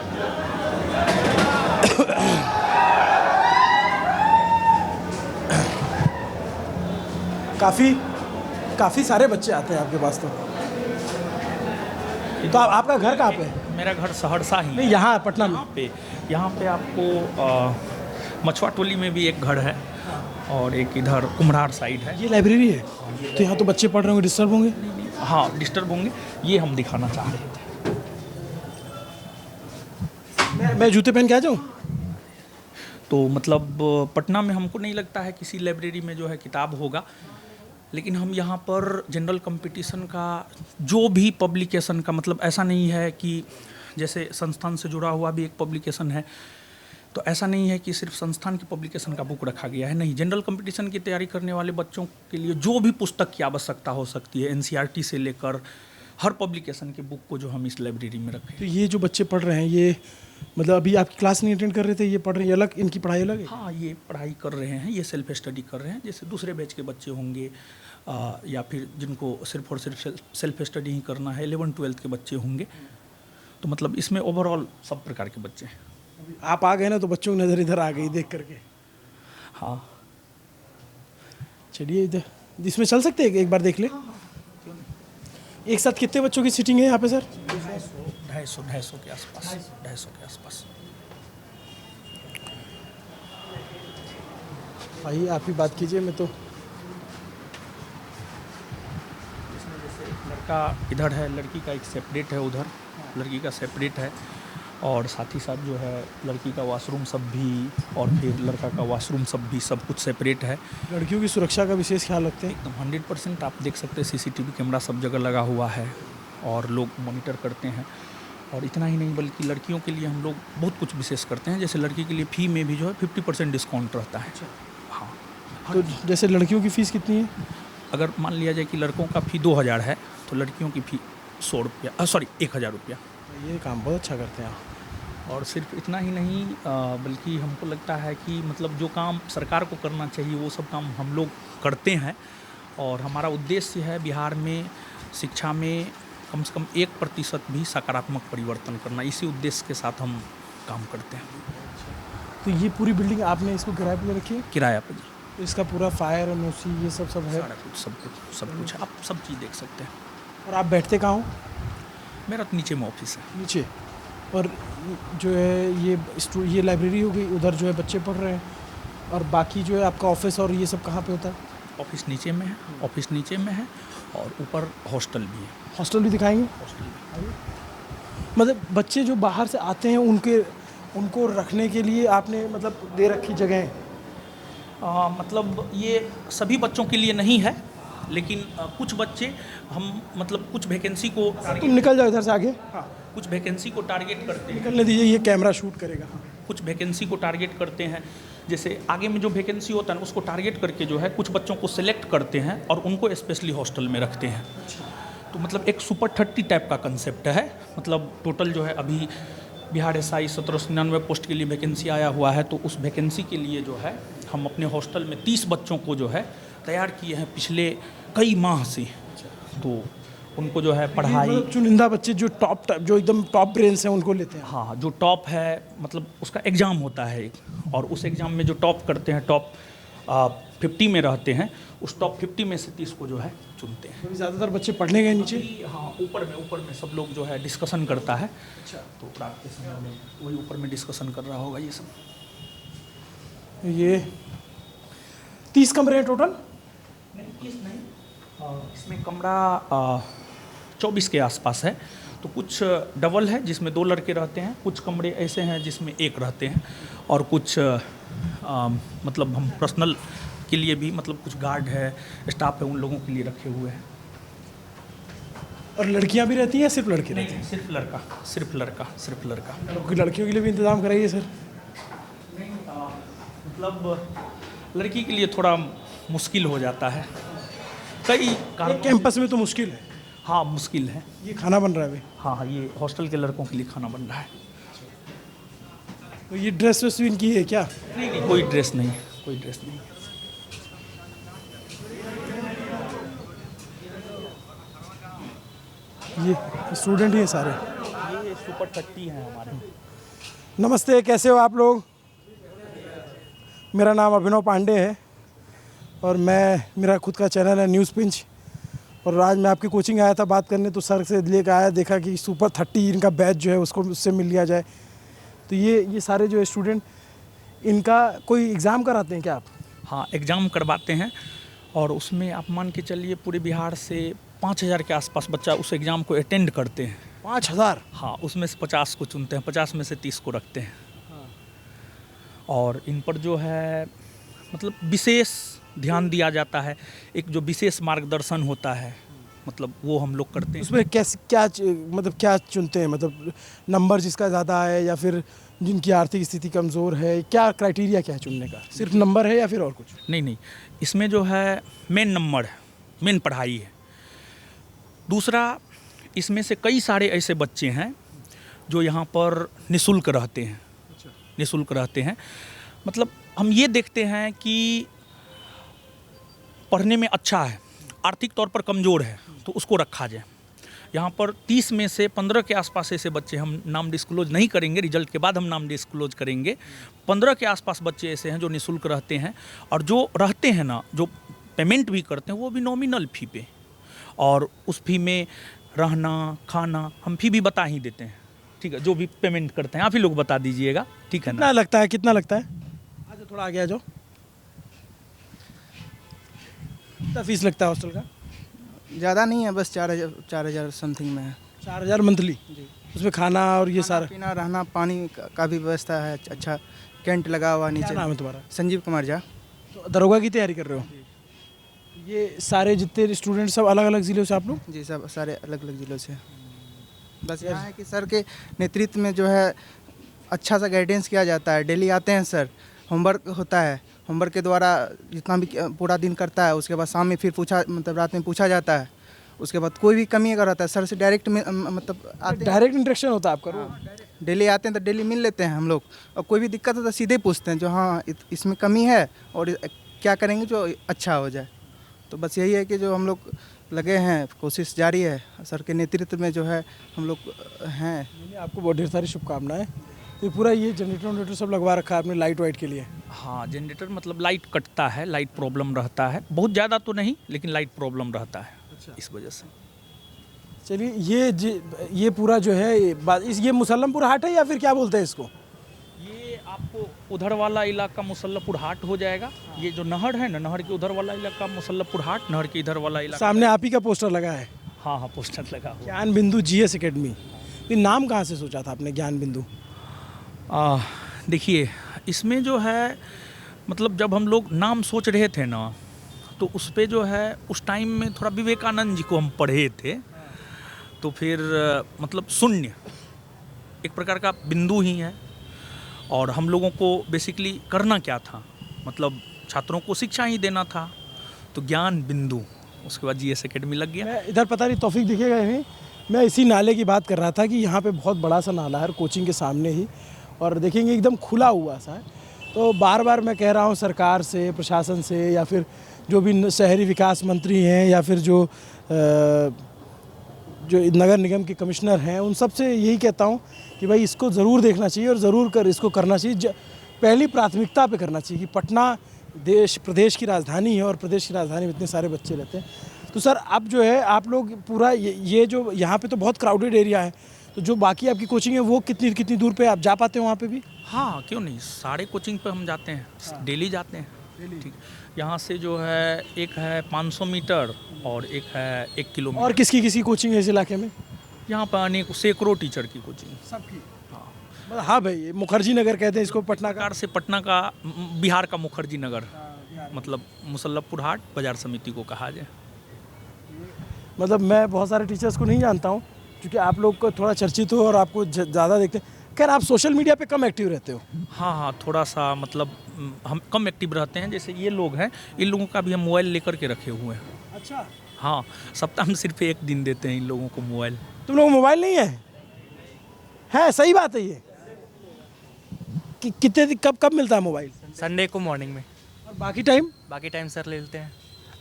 काफ़ी सारे बच्चे आते हैं आपके पास। तो आपका घर कहाँ पे है? मेरा घर सहरसा ही। नहीं, यहाँ पटना में। यहाँ पे आपको मछुआ टोली में भी एक घर है और एक इधर कुम्हरार साइड है। ये लाइब्रेरी है, तो यहाँ तो बच्चे पढ़ रहे होंगे, डिस्टर्ब होंगे। हाँ, डिस्टर्ब होंगे, ये हम दिखाना चाह रहे थे। मैं जूते पहन के आ जाऊँ? तो मतलब पटना में हमको नहीं लगता है किसी लाइब्रेरी में जो है किताब होगा, लेकिन हम यहाँ पर जनरल कंपटीशन का जो भी पब्लिकेशन का, मतलब ऐसा नहीं है कि जैसे संस्थान से जुड़ा हुआ भी एक पब्लिकेशन है, तो ऐसा नहीं है कि सिर्फ संस्थान की पब्लिकेशन का बुक रखा गया है। नहीं, जनरल कंपटीशन की तैयारी करने वाले बच्चों के लिए जो भी पुस्तक की आवश्यकता हो सकती है, एनसीईआरटी से लेकर हर पब्लिकेशन के बुक को जो हम इस लाइब्रेरी में रखें। तो ये जो बच्चे पढ़ रहे हैं, ये मतलब अभी आपकी क्लास नहीं अटेंड कर रहे थे, ये पढ़ रहे हैं अलग, इनकी पढ़ाई अलग है? हाँ, ये पढ़ाई कर रहे हैं, ये सेल्फ स्टडी कर रहे हैं, जैसे दूसरे बैच के बच्चे होंगे या फिर जिनको सिर्फ और सिर्फ सेल्फ स्टडी ही करना है, 11th-12th के बच्चे होंगे। तो मतलब इसमें ओवरऑल सब प्रकार के बच्चे हैं। आप आ गए ना, तो बच्चों की नज़र इधर आ गई देख करके। हाँ, चलिए इधर, इसमें चल सकते हैं, एक बार देख ले। एक साथ कितने बच्चों की सीटिंग है यहाँ पे सर? 250 के आसपास, 250 के आसपास। आइए, आप ही बात कीजिए। मैं तो लड़का इधर है, लड़की का एक सेपरेट है, उधर लड़की का सेपरेट है, और साथ ही साथ जो है लड़की का वॉशरूम सब भी, और फिर लड़का का वॉशरूम सब भी, सब कुछ सेपरेट है। लड़कियों की सुरक्षा का विशेष ख्याल रखते हैं? एकदम 100% आप देख सकते हैं, सीसीटीवी कैमरा सब जगह लगा हुआ है और लोग मॉनिटर करते हैं। और इतना ही नहीं, बल्कि लड़कियों के लिए हम लोग बहुत कुछ विशेष करते हैं। जैसे लड़की के लिए फ़ी में भी जो है 50% डिस्काउंट रहता है। हाँ, तो जैसे लड़कियों की फ़ीस कितनी है? अगर मान लिया जाए कि लड़कों का फ़ी 2000 है, तो लड़कियों की फ़ी 100 रुपया, सॉरी 1000 रुपया। ये काम बहुत अच्छा करते हैं आप। और सिर्फ इतना ही नहीं, बल्कि हमको लगता है कि मतलब जो काम सरकार को करना चाहिए वो सब काम हम लोग करते हैं। और हमारा उद्देश्य है बिहार में शिक्षा में कम से कम 1% भी सकारात्मक परिवर्तन करना। इसी उद्देश्य के साथ हम काम करते हैं। तो ये पूरी बिल्डिंग आपने इसको किराए पे रखी है? किराया पे जी। तो इसका पूरा फायर और नोसी ये सब है? सब कुछ आप सब चीज़ देख सकते हैं। और आप बैठते कहाँ हो? मेरा तो नीचे में ऑफिस है। नीचे? और जो है ये लाइब्रेरी हो गई, उधर जो है बच्चे पढ़ रहे हैं, और बाकी जो है आपका ऑफिस और ये सब कहाँ पे होता है? ऑफिस नीचे में है, ऑफिस नीचे में है, और ऊपर हॉस्टल भी है। हॉस्टल भी दिखाएंगे? हॉस्टल मतलब बच्चे जो बाहर से आते हैं उनको रखने के लिए आपने मतलब दे रखी जगह है? मतलब ये सभी बच्चों के लिए नहीं है, लेकिन कुछ बच्चे हम मतलब कुछ वैकेंसी को तुम निकल जाओ इधर से आगे। हाँ, कुछ वैकेंसी को टारगेट करते हैं। निकलने दीजिए, ये कैमरा शूट करेगा। कुछ वैकेंसी को टारगेट करते हैं, जैसे आगे में जो वैकेंसी होता है ना, उसको टारगेट करके जो है कुछ बच्चों को सिलेक्ट करते हैं और उनको स्पेशली हॉस्टल में रखते हैं। तो मतलब एक सुपर 30 टाइप का कंसेप्ट है। मतलब टोटल जो है अभी बिहार SI 1799 पोस्ट के लिए वैकेंसी आया हुआ है। तो उस वैकेंसी के लिए जो है हम अपने हॉस्टल में 30 बच्चों को जो है तैयार किए हैं पिछले कई माह से। तो उनको जो है पढ़ाई, चुनिंदा बच्चे जो जो एकदम टॉप ब्रेन्स हैं उनको लेते हैं? हाँ, जो टॉप है, मतलब उसका एग्ज़ाम होता है एक, और उस एग्ज़ाम में जो टॉप करते हैं, टॉप 50 में रहते हैं, उस टॉप 50 में से 30 को जो है चुनते हैं। ज़्यादातर बच्चे पढ़ने गए नीचे? हाँ, ऊपर में सब लोग जो है डिस्कशन करता है। अच्छा, तो रात के समय में वही ऊपर में डिस्कशन कर रहा होगा ये सब। ये 30 कमरे हैं टोटल? नहीं, 30 नहीं, इसमें कमरा 24 के आसपास है। तो कुछ डबल है जिसमें 2 लड़के रहते हैं, कुछ कमरे ऐसे हैं जिसमें 1 रहते हैं, और कुछ मतलब हम पर्सनल के लिए भी, मतलब कुछ गार्ड है, स्टाफ है, उन लोगों के लिए रखे हुए हैं। और लड़कियां भी रहती हैं या सिर्फ लड़के रहते हैं? सिर्फ लड़का। लड़कियों के लिए भी इंतज़ाम कराइए सर। नहीं, मतलब लड़की के लिए थोड़ा मुश्किल हो जाता है कई कैंपस में। तो मुश्किल है? हाँ, मुश्किल है। ये खाना बन रहा है अभी? हाँ, ये हॉस्टल के लड़कों के लिए खाना बन रहा है। तो ये ड्रेस वेस भी इनकी है क्या? नहीं, कोई ड्रेस नहीं। ये स्टूडेंट ही हैं सारे। ये सुपर 30 हैं हमारे। नमस्ते, कैसे हो आप लोग? मेरा नाम अभिनव पांडे है और मेरा खुद का चैनल है न्यूज़ पिंच। और आज मैं आपकी कोचिंग आया था बात करने, तो सर से लेकर आया, देखा कि सुपर 30 इनका बैच जो है उसको उससे मिल लिया जाए। तो ये सारे जो स्टूडेंट, इनका कोई एग्ज़ाम कराते हैं क्या आप? हाँ, एग्ज़ाम करवाते हैं और उसमें आप मान के चलिए पूरे बिहार से 5000 के आसपास बच्चा उस एग्ज़ाम को अटेंड करते हैं। 5000? हाँ, उसमें से 50 को चुनते हैं, 50 में से 30 को रखते हैं। और इन पर जो है मतलब विशेष ध्यान दिया जाता है, एक जो विशेष मार्गदर्शन होता है, मतलब वो हम लोग करते हैं। उसमें कैसे क्या चुनते हैं? मतलब नंबर जिसका ज़्यादा है या फिर जिनकी आर्थिक स्थिति कमज़ोर है, क्या क्राइटेरिया क्या है चुनने का? सिर्फ नंबर है या फिर और कुछ? नहीं, इसमें जो है मेन नंबर है, मेन पढ़ाई है। दूसरा, इसमें से कई सारे ऐसे बच्चे हैं जो यहाँ पर निःशुल्क रहते हैं। निःशुल्क रहते हैं मतलब हम ये देखते हैं कि पढ़ने में अच्छा है, आर्थिक तौर पर कमज़ोर है, तो उसको रखा जाए। यहाँ पर 30 में से 15 के आसपास ऐसे बच्चे, हम नाम डिस्क्लोज नहीं करेंगे, रिजल्ट के बाद हम नाम डिस्क्लोज करेंगे। 15 के आसपास बच्चे ऐसे हैं जो निःशुल्क रहते हैं, और जो रहते हैं ना, जो पेमेंट भी करते हैं, वो भी नॉमिनल फ़ी पे, और उस फ़ी में रहना खाना हम फ़ी भी बता ही देते हैं। ठीक है, जो भी पेमेंट करते हैं आप ही लोग बता दीजिएगा, ठीक है ना? कितना लगता है? अच्छा, थोड़ा आगे आ जाओ। कितना फीस लगता है हॉस्टल का? ज़्यादा नहीं है, बस 4000 समथिंग में है। 4000 मंथली? जी। उसमें खाना और ये सारा पीना, रहना, पानी का भी व्यवस्था है, अच्छा कैंट लगा हुआ नीचे। क्या नाम है तुम्हारा? संजीव कुमार झा। तो दरोगा की तैयारी कर रहे हो? ये सारे जितने स्टूडेंट सब अलग अलग ज़िलों से आप लोग? जी, सब सारे अलग अलग ज़िलों से। बस यहाँ है कि सर के नेतृत्व में जो है अच्छा सा गाइडेंस किया जाता है। डेली आते हैं सर, होमवर्क होता है, होमवर्क के द्वारा जितना भी पूरा दिन करता है, उसके बाद शाम में फिर रात में पूछा जाता है। उसके बाद कोई भी कमी अगर रहता है सर से डायरेक्ट डायरेक्ट इंटरेक्शन होता है आपका? डेली आते हैं तो डेली मिल लेते हैं हम लोग, और कोई भी दिक्कत हो तो सीधे पूछते हैं जो हाँ इसमें कमी है और क्या करेंगे जो अच्छा हो जाए। तो बस यही है कि जो हम लोग लगे हैं, कोशिश जारी है सर के नेतृत्व में जो है हम लोग हैं। आपको बहुत ढेर सारी शुभकामनाएं। तो पूरा ये जनरेटर सब लगवा रखा है आपने लाइट वाइट के लिए? हाँ, जनरेटर मतलब लाइट कटता है, लाइट प्रॉब्लम रहता है, बहुत ज़्यादा तो नहीं लेकिन लाइट प्रॉब्लम रहता है। अच्छा। इस वजह से। चलिए, ये पूरा जो है ये मुसल्लमपुर हाट है या फिर क्या बोलते हैं इसको? ये आपको उधर वाला इलाका मुसल्लमपुर हाट हो जाएगा। ये जो नहर है ना, नहर के उधर वाला इलाका मुसल्लमपुर हाट, नहर के इधर वाला इलाका। सामने आप ही का पोस्टर लगा है? हाँ, पोस्टर लगा हुआ। ज्ञान बिंदु GS एकेडमी। ये नाम कहाँ से सोचा था आपने, ज्ञान बिंदु? देखिए, इसमें जो है मतलब जब हम लोग नाम सोच रहे थे ना, तो उस पे जो है उस टाइम में थोड़ा विवेकानंद जी को हम पढ़े थे, तो फिर मतलब शून्य एक प्रकार का बिंदु ही है। और हम लोगों को बेसिकली करना क्या था, मतलब छात्रों को शिक्षा ही देना था, तो ज्ञान बिंदु, उसके बाद GS एकेडमी लग गया। इधर पता नहीं तौफीक दिखेगा नहीं, मैं इसी नाले की बात कर रहा था कि यहाँ पे बहुत बड़ा सा नाला है कोचिंग के सामने ही, और देखेंगे एकदम खुला हुआ सा है। तो बार बार मैं कह रहा हूँ सरकार से, प्रशासन से, या फिर जो भी शहरी विकास मंत्री हैं, या फिर जो नगर निगम के कमिश्नर हैं, उन सब से यही कहता हूँ कि भाई इसको ज़रूर देखना चाहिए और ज़रूर इसको करना चाहिए। पहली प्राथमिकता पे करना चाहिए कि पटना प्रदेश की राजधानी है, और प्रदेश की राजधानी में इतने सारे बच्चे रहते हैं। तो सर, अब जो है आप लोग पूरा ये जो यहाँ पे तो बहुत क्राउडेड एरिया है, तो जो बाकी आपकी कोचिंग है वो कितनी दूर पे आप जा पाते हो वहाँ पे भी? हाँ, क्यों नहीं, सारे कोचिंग पे हम जाते हैं। हाँ। डेली जाते हैं। ठीक, यहाँ से जो है एक है 500 मीटर और एक है 1 किलोमीटर। और किसकी कोचिंग है इस इलाके में? यहाँ पर अनेक सैकड़ों टीचर की कोचिंग सबकी। हाँ, हाँ भाई, मुखर्जी नगर कहते हैं इसको, पटना का बिहार का मुखर्जी नगर, मतलब मुसल्लमपुर हाट बाजार समिति को कहा जाए। मतलब मैं बहुत सारे टीचर्स को नहीं जानता हूँ, क्योंकि आप लोग को थोड़ा चर्चित हो और आपको ज़्यादा देखते हैं। खैर, आप सोशल मीडिया पे कम एक्टिव रहते हो? हाँ, थोड़ा सा मतलब हम कम एक्टिव रहते हैं। जैसे ये लोग हैं, इन लोगों का भी हम मोबाइल लेकर के रखे हुए हैं। अच्छा। हाँ, सप्ताह में सिर्फ 1 दिन देते हैं इन लोगों को मोबाइल। तुम लोगों को मोबाइल नहीं है? सही बात है ये। कितने कब मिलता है मोबाइल? संडे को मॉर्निंग में। और बाकी टाइम? बाकी टाइम सर ले लेते हैं,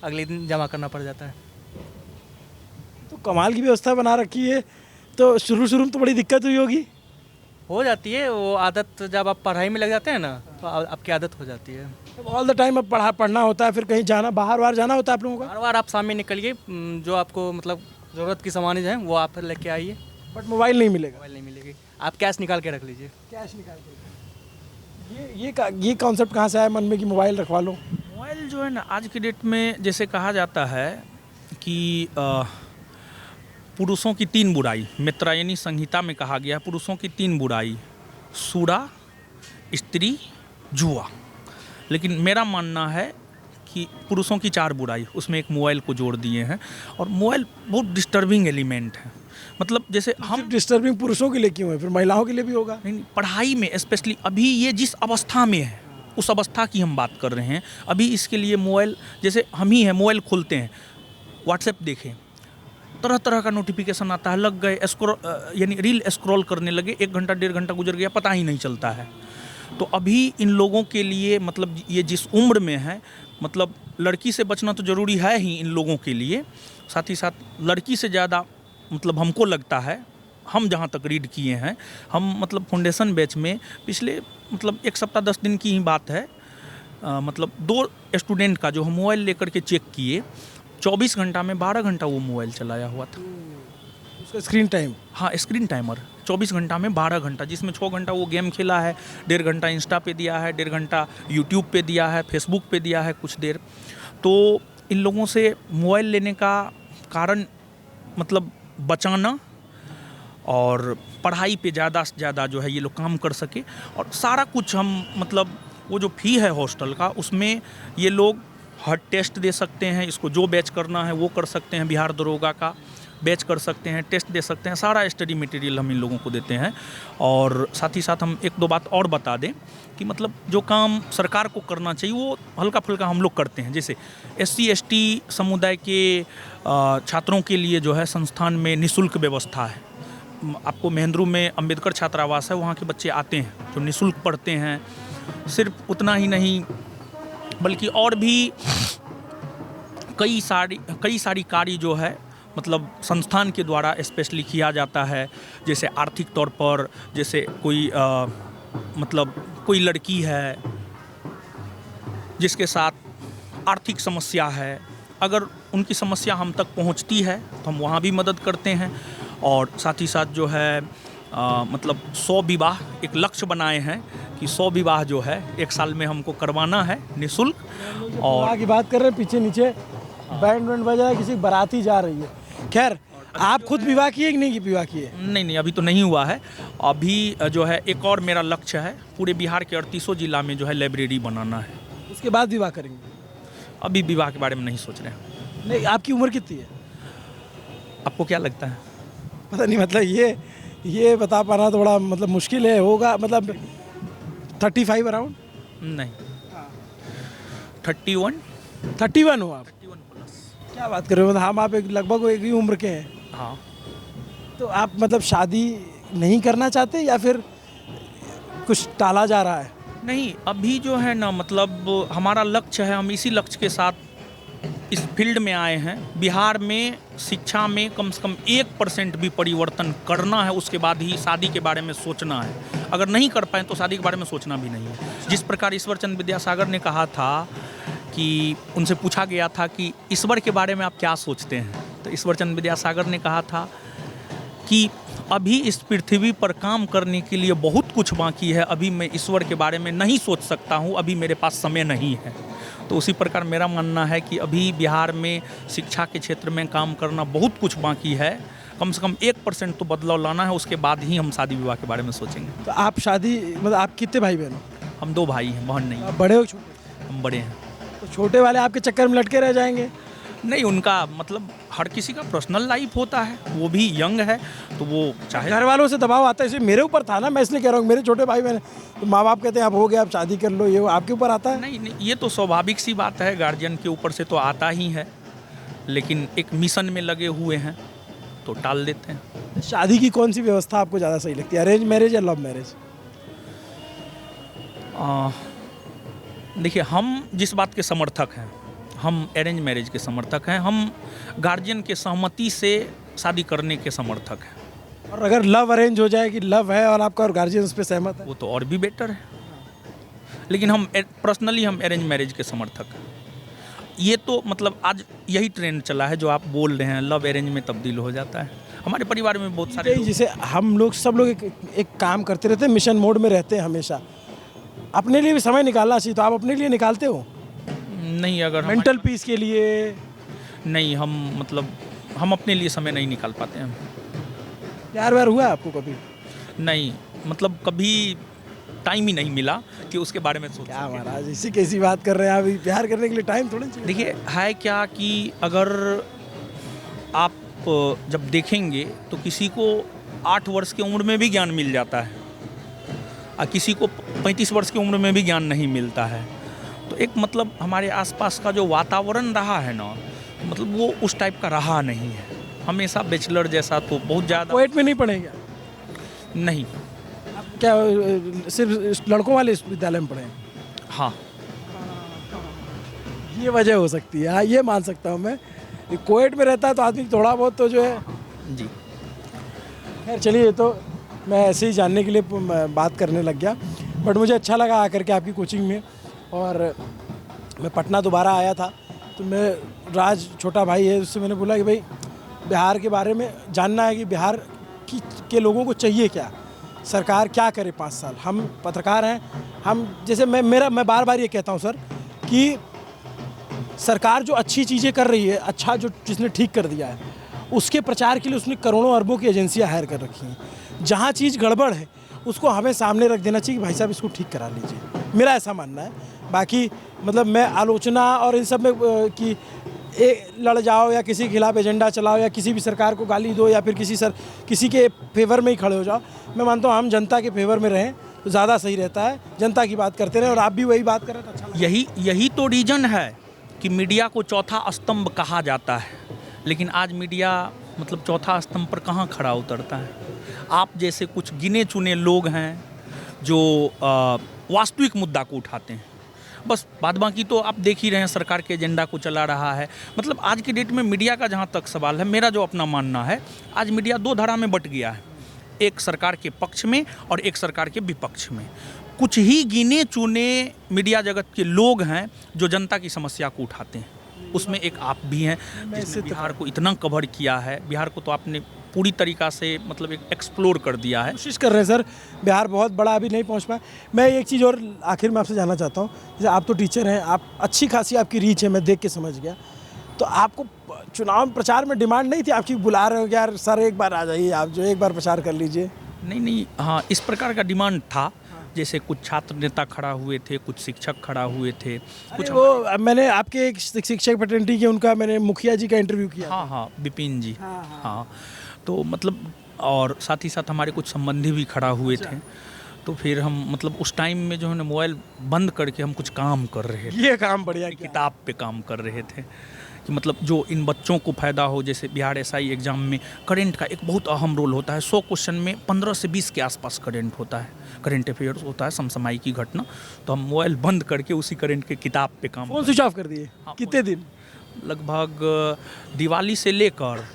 अगले दिन जमा करना पड़ जाता है। तो कमाल की व्यवस्था बना रखी है, तो शुरू में तो बड़ी दिक्कत हुई होगी। हो जाती है वो आदत, जब आप पढ़ाई में लग जाते हैं ना तो आपकी आदत हो जाती है। ऑल द टाइम अब पढ़ना होता है, फिर कहीं जाना बाहर जाना होता है आप लोगों का। हर बार आप शाम में निकलिए, जो आपको मतलब ज़रूरत की सामान हैं वो आप लेके आइए। बट मोबाइल नहीं मिलेगा। मोबाइल नहीं मिलेगी, आप कैश निकाल के रख लीजिए। कैश निकाल के ये कॉन्सेप्ट कहाँ से आया मन में कि मोबाइल रखवा लो? मोबाइल जो है ना आज की डेट में जैसे कहा जाता है कि पुरुषों की 3 बुराई, मित्रायणी संहिता में कहा गया पुरुषों की 3 बुराई, सूड़ा, स्त्री, जुआ। लेकिन मेरा मानना है कि पुरुषों की 4 बुराई, उसमें एक मोबाइल को जोड़ दिए हैं। और मोबाइल बहुत डिस्टर्बिंग एलिमेंट है। मतलब जैसे हम डिस्टर्बिंग पुरुषों के लिए क्यों है, फिर महिलाओं के लिए भी होगा? नहीं, पढ़ाई में स्पेशली अभी ये जिस अवस्था में है उस अवस्था की हम बात कर रहे हैं। अभी इसके लिए मोबाइल, जैसे हम ही हैं मोबाइल खोलते हैं, व्हाट्सएप देखें, तरह तरह का नोटिफिकेशन आता है, लग गए यानी रील स्क्रॉल करने लगे, 1 घंटा 1.5 घंटा गुजर गया पता ही नहीं चलता है। तो अभी इन लोगों के लिए मतलब ये जिस उम्र में है, मतलब लड़की से बचना तो ज़रूरी है ही इन लोगों के लिए, साथ ही साथ लड़की से ज़्यादा मतलब हमको लगता है, हम जहाँ तक रीड किए हैं, हम मतलब फाउंडेशन बैच में पिछले मतलब 1 सप्ताह 10 दिन की ही बात है, मतलब 2 स्टूडेंट का जो हम मोबाइल लेकर के चेक किए, 24 घंटा में 12 घंटा वो मोबाइल चलाया हुआ था। उसका स्क्रीन टाइम? हाँ, स्क्रीन टाइमर 24 घंटा में 12 घंटा, जिसमें 6 घंटा वो गेम खेला है, 1.5 घंटा इंस्टा पे दिया है, 1.5 घंटा यूट्यूब पे दिया है, फेसबुक पे दिया है कुछ देर। तो इन लोगों से मोबाइल लेने का कारण मतलब बचाना और पढ़ाई पे ज़्यादा से ज़्यादा जो है ये लोग काम कर सके। और सारा कुछ हम मतलब वो जो फ़ी है हॉस्टल का, उसमें ये लोग हर टेस्ट दे सकते हैं, इसको जो बैच करना है वो कर सकते हैं, बिहार दरोगा का बैच कर सकते हैं, टेस्ट दे सकते हैं, सारा स्टडी मटेरियल हम इन लोगों को देते हैं। और साथ ही साथ हम 1-2 बात और बता दें कि मतलब जो काम सरकार को करना चाहिए वो हल्का फुल्का हम लोग करते हैं। जैसे SC ST समुदाय के छात्रों के लिए जो है संस्थान में निःशुल्क व्यवस्था है। आपको महेंद्रू में अंबेडकर छात्रावास है, वहाँ के बच्चे आते हैं जो निःशुल्क पढ़ते हैं। सिर्फ उतना ही नहीं बल्कि और भी कई सारी कार्य जो है मतलब संस्थान के द्वारा स्पेशली किया जाता है। जैसे आर्थिक तौर पर, जैसे कोई मतलब कोई लड़की है जिसके साथ आर्थिक समस्या है, अगर उनकी समस्या हम तक पहुंचती है तो हम वहाँ भी मदद करते हैं। और साथ ही साथ जो है मतलब 100 विवाह एक लक्ष्य बनाए हैं कि 100 विवाह जो है 1 साल में हमको करवाना है निःशुल्क। और की बात कर रहे हैं, पीछे नीचे बैंड बजा है, किसी बाराती जा रही है। खैर, आप खुद विवाह किए कि नहीं विवाह किए? नहीं, अभी तो नहीं हुआ है। अभी जो है एक और मेरा लक्ष्य है, पूरे बिहार के 38 जिला में जो है लाइब्रेरी बनाना है। उसके बाद विवाह करेंगे? अभी विवाह के बारे में नहीं सोच रहे हैं। नहीं, आपकी उम्र कितनी है? आपको क्या लगता है? पता नहीं, मतलब ये बता पाना थोड़ा मतलब मुश्किल है। होगा मतलब 35 अराउंड? नहीं, 31 हो आप? 31 प्लस। क्या बात कर रहे हो? मतलब हम आप लगभग एक ही उम्र के हैं। हाँ। तो आप मतलब शादी नहीं करना चाहते या फिर कुछ टाला जा रहा है? नहीं, अभी जो है ना मतलब हमारा लक्ष्य है, हम इसी लक्ष्य के साथ इस फील्ड में आए हैं। बिहार में शिक्षा में कम से कम 1% भी परिवर्तन करना है, उसके बाद ही शादी के बारे में सोचना है। अगर नहीं कर पाए तो शादी के बारे में सोचना भी नहीं है। जिस प्रकार ईश्वर चंद्र विद्यासागर ने कहा था कि उनसे पूछा गया था कि ईश्वर के बारे में आप क्या सोचते हैं, तो ईश्वर चंद्र विद्यासागर ने कहा था कि अभी इस पृथ्वी पर काम करने के लिए बहुत कुछ बाकी है, अभी मैं ईश्वर के बारे में नहीं सोच सकता हूँ, अभी मेरे पास समय नहीं है। तो उसी प्रकार मेरा मानना है कि अभी बिहार में शिक्षा के क्षेत्र में काम करना बहुत कुछ बाकी है। कम से कम 1% तो बदलाव लाना है, उसके बाद ही हम शादी विवाह के बारे में सोचेंगे। तो आप शादी मतलब आप कितने भाई बहन हो? हम 2 भाई हैं, बहन नहीं। आप बड़े हो छोटे? हम बड़े हैं। तो छोटे वाले आपके चक्कर में लटके रह जाएंगे? नहीं, उनका मतलब हर किसी का पर्सनल लाइफ होता है, वो भी यंग है तो वो चाहे। घर वालों से दबाव आता है, इसे मेरे ऊपर था ना, मैं इसलिए कह रहा हूँ। मेरे छोटे भाई बहन तो माँ बाप कहते हैं अब हो गया, आप शादी कर लो, ये आपके ऊपर आता है? नहीं, ये तो स्वाभाविक सी बात है, गार्जियन के ऊपर से तो आता ही है, लेकिन एक मिशन में लगे हुए हैं तो टाल देते हैं। शादी की कौन सी व्यवस्था आपको ज़्यादा सही लगती है, अरेंज मैरिज या लव मैरिज? देखिए, हम जिस बात के समर्थक हैं, हम अरेंज मैरिज के समर्थक हैं। हम गार्जियन के सहमति से शादी करने के समर्थक हैं। और अगर लव अरेंज हो जाए कि लव है और आपका और गार्जियन उस पर सहमत है, वो तो और भी बेटर है। लेकिन हम पर्सनली हम अरेंज मैरिज के समर्थक हैं। ये तो मतलब आज यही ट्रेंड चला है जो आप बोल रहे हैं, लव अरेंज में तब्दील हो जाता है। हमारे परिवार में बहुत सारे जैसे हम लोग सब लोग एक काम करते रहते हैं, मिशन मोड में रहते हैं हमेशा। अपने लिए भी समय निकालना चाहिए, तो आप अपने लिए निकालते हो? नहीं, अगर मेंटल पीस के लिए नहीं, हम अपने लिए समय नहीं निकाल पाते हैं। प्यार व्यार हुआ आपको कभी? नहीं, मतलब कभी टाइम ही नहीं मिला कि उसके बारे में सोच। क्या महाराज इसी कैसी बात कर रहे हैं अभी? प्यार करने के लिए टाइम थोड़ा चाहिए। देखिए है क्या कि अगर आप जब देखेंगे तो किसी को 8 वर्ष की उम्र में भी ज्ञान मिल जाता है और किसी को 35 वर्ष की उम्र में भी ज्ञान नहीं मिलता है। तो एक मतलब हमारे आसपास का जो वातावरण रहा है ना, मतलब वो उस टाइप का रहा नहीं है। हमेशा बैचलर जैसा तो बहुत ज़्यादा। क्वेट में नहीं पढ़ेंगे? नहीं। क्या सिर्फ लड़कों वाले विद्यालय में पढ़े हैं? हाँ, ये वजह हो सकती है। हाँ, ये मान सकता हूँ मैं। क्वेट में रहता है तो आदमी थोड़ा बहुत तो जो है। जी खैर चलिए, तो मैं ऐसे ही जानने के लिए बात करने लग गया, बट मुझे अच्छा लगा आकर के आपकी कोचिंग में। और मैं पटना दोबारा आया था तो मैं राज छोटा भाई है, उससे मैंने बोला कि भाई बिहार के बारे में जानना है कि बिहार के लोगों को चाहिए क्या, सरकार क्या करे 5 साल। हम पत्रकार हैं, हम जैसे मैं बार बार ये कहता हूँ सर कि सरकार जो अच्छी चीज़ें कर रही है, अच्छा जो जिसने ठीक कर दिया है, उसके प्रचार के लिए उसने करोड़ों अरबों की एजेंसियां हायर कर रखी हैं। जहाँ चीज़ गड़बड़ है उसको हमें सामने रख देना चाहिए कि भाई साहब इसको ठीक करा लीजिए। मेरा ऐसा मानना है। बाकी मतलब मैं आलोचना और इन सब में कि लड़ जाओ या किसी के खिलाफ एजेंडा चलाओ या किसी भी सरकार को गाली दो या फिर किसी के फेवर में ही खड़े हो जाओ, मैं मानता हूँ हम जनता के फेवर में रहें तो ज़्यादा सही रहता है। जनता की बात करते रहें और आप भी वही बात करें तो अच्छा लगता है। यही तो रीज़न है कि मीडिया को चौथा स्तंभ कहा जाता है, लेकिन आज मीडिया मतलब चौथा स्तंभ पर कहाँ खड़ा उतरता है। आप जैसे कुछ गिने चुने लोग हैं जो वास्तविक मुद्दा को उठाते हैं, बस बाद बाकी तो आप देख ही रहे हैं सरकार के एजेंडा को चला रहा है। मतलब आज की डेट में मीडिया का जहाँ तक सवाल है, मेरा जो अपना मानना है, आज मीडिया 2 धारा में बट गया है, एक सरकार के पक्ष में और एक सरकार के विपक्ष में। कुछ ही गिने चुने मीडिया जगत के लोग हैं जो जनता की समस्या को उठाते हैं, उसमें एक आप भी हैं जिसने बिहार को इतना कवर किया है। बिहार को तो आपने पूरी तरीक़ा से मतलब एक एक्सप्लोर कर दिया है। कोशिश कर रहे हैं सर, बिहार बहुत बड़ा अभी नहीं पहुंच पाया। मैं एक चीज़ और आखिर में आपसे जानना चाहता हूं, जैसे आप तो टीचर हैं, आप अच्छी खासी आपकी रीच है, मैं देख के समझ गया, तो आपको चुनाव प्रचार में डिमांड नहीं थी आपकी, बुला रहे हो यार सर एक बार आ जाइए, आप जो एक बार प्रचार कर लीजिए? नहीं, हाँ इस प्रकार का डिमांड था। जैसे कुछ छात्र नेता खड़ा हुए थे, कुछ शिक्षक खड़ा हुए थे, कुछ वो मैंने आपके एक शिक्षक पैटर्निटी के उनका मैंने मुखिया जी का इंटरव्यू किया। हाँ, विपिन जी। हाँ, तो मतलब और साथ ही साथ हमारे कुछ संबंधी भी खड़ा हुए थे। तो फिर हम मतलब उस टाइम में जो है ना मोबाइल बंद करके हम कुछ काम कर रहे थे। ये काम बढ़िया, किताब पे काम कर रहे थे कि मतलब जो इन बच्चों को फ़ायदा हो। जैसे बिहार एसआई एग्ज़ाम में करंट का एक बहुत अहम रोल होता है। 100 क्वेश्चन में 15 से 20 के आसपास करंट होता है, करंट अफेयर्स होता है, समसामयिक की घटना। तो हम मोबाइल बंद करके उसी करंट के किताब पे काम। फोन स्विच ऑफ कर दिए? कितने दिन? लगभग दिवाली से लेकर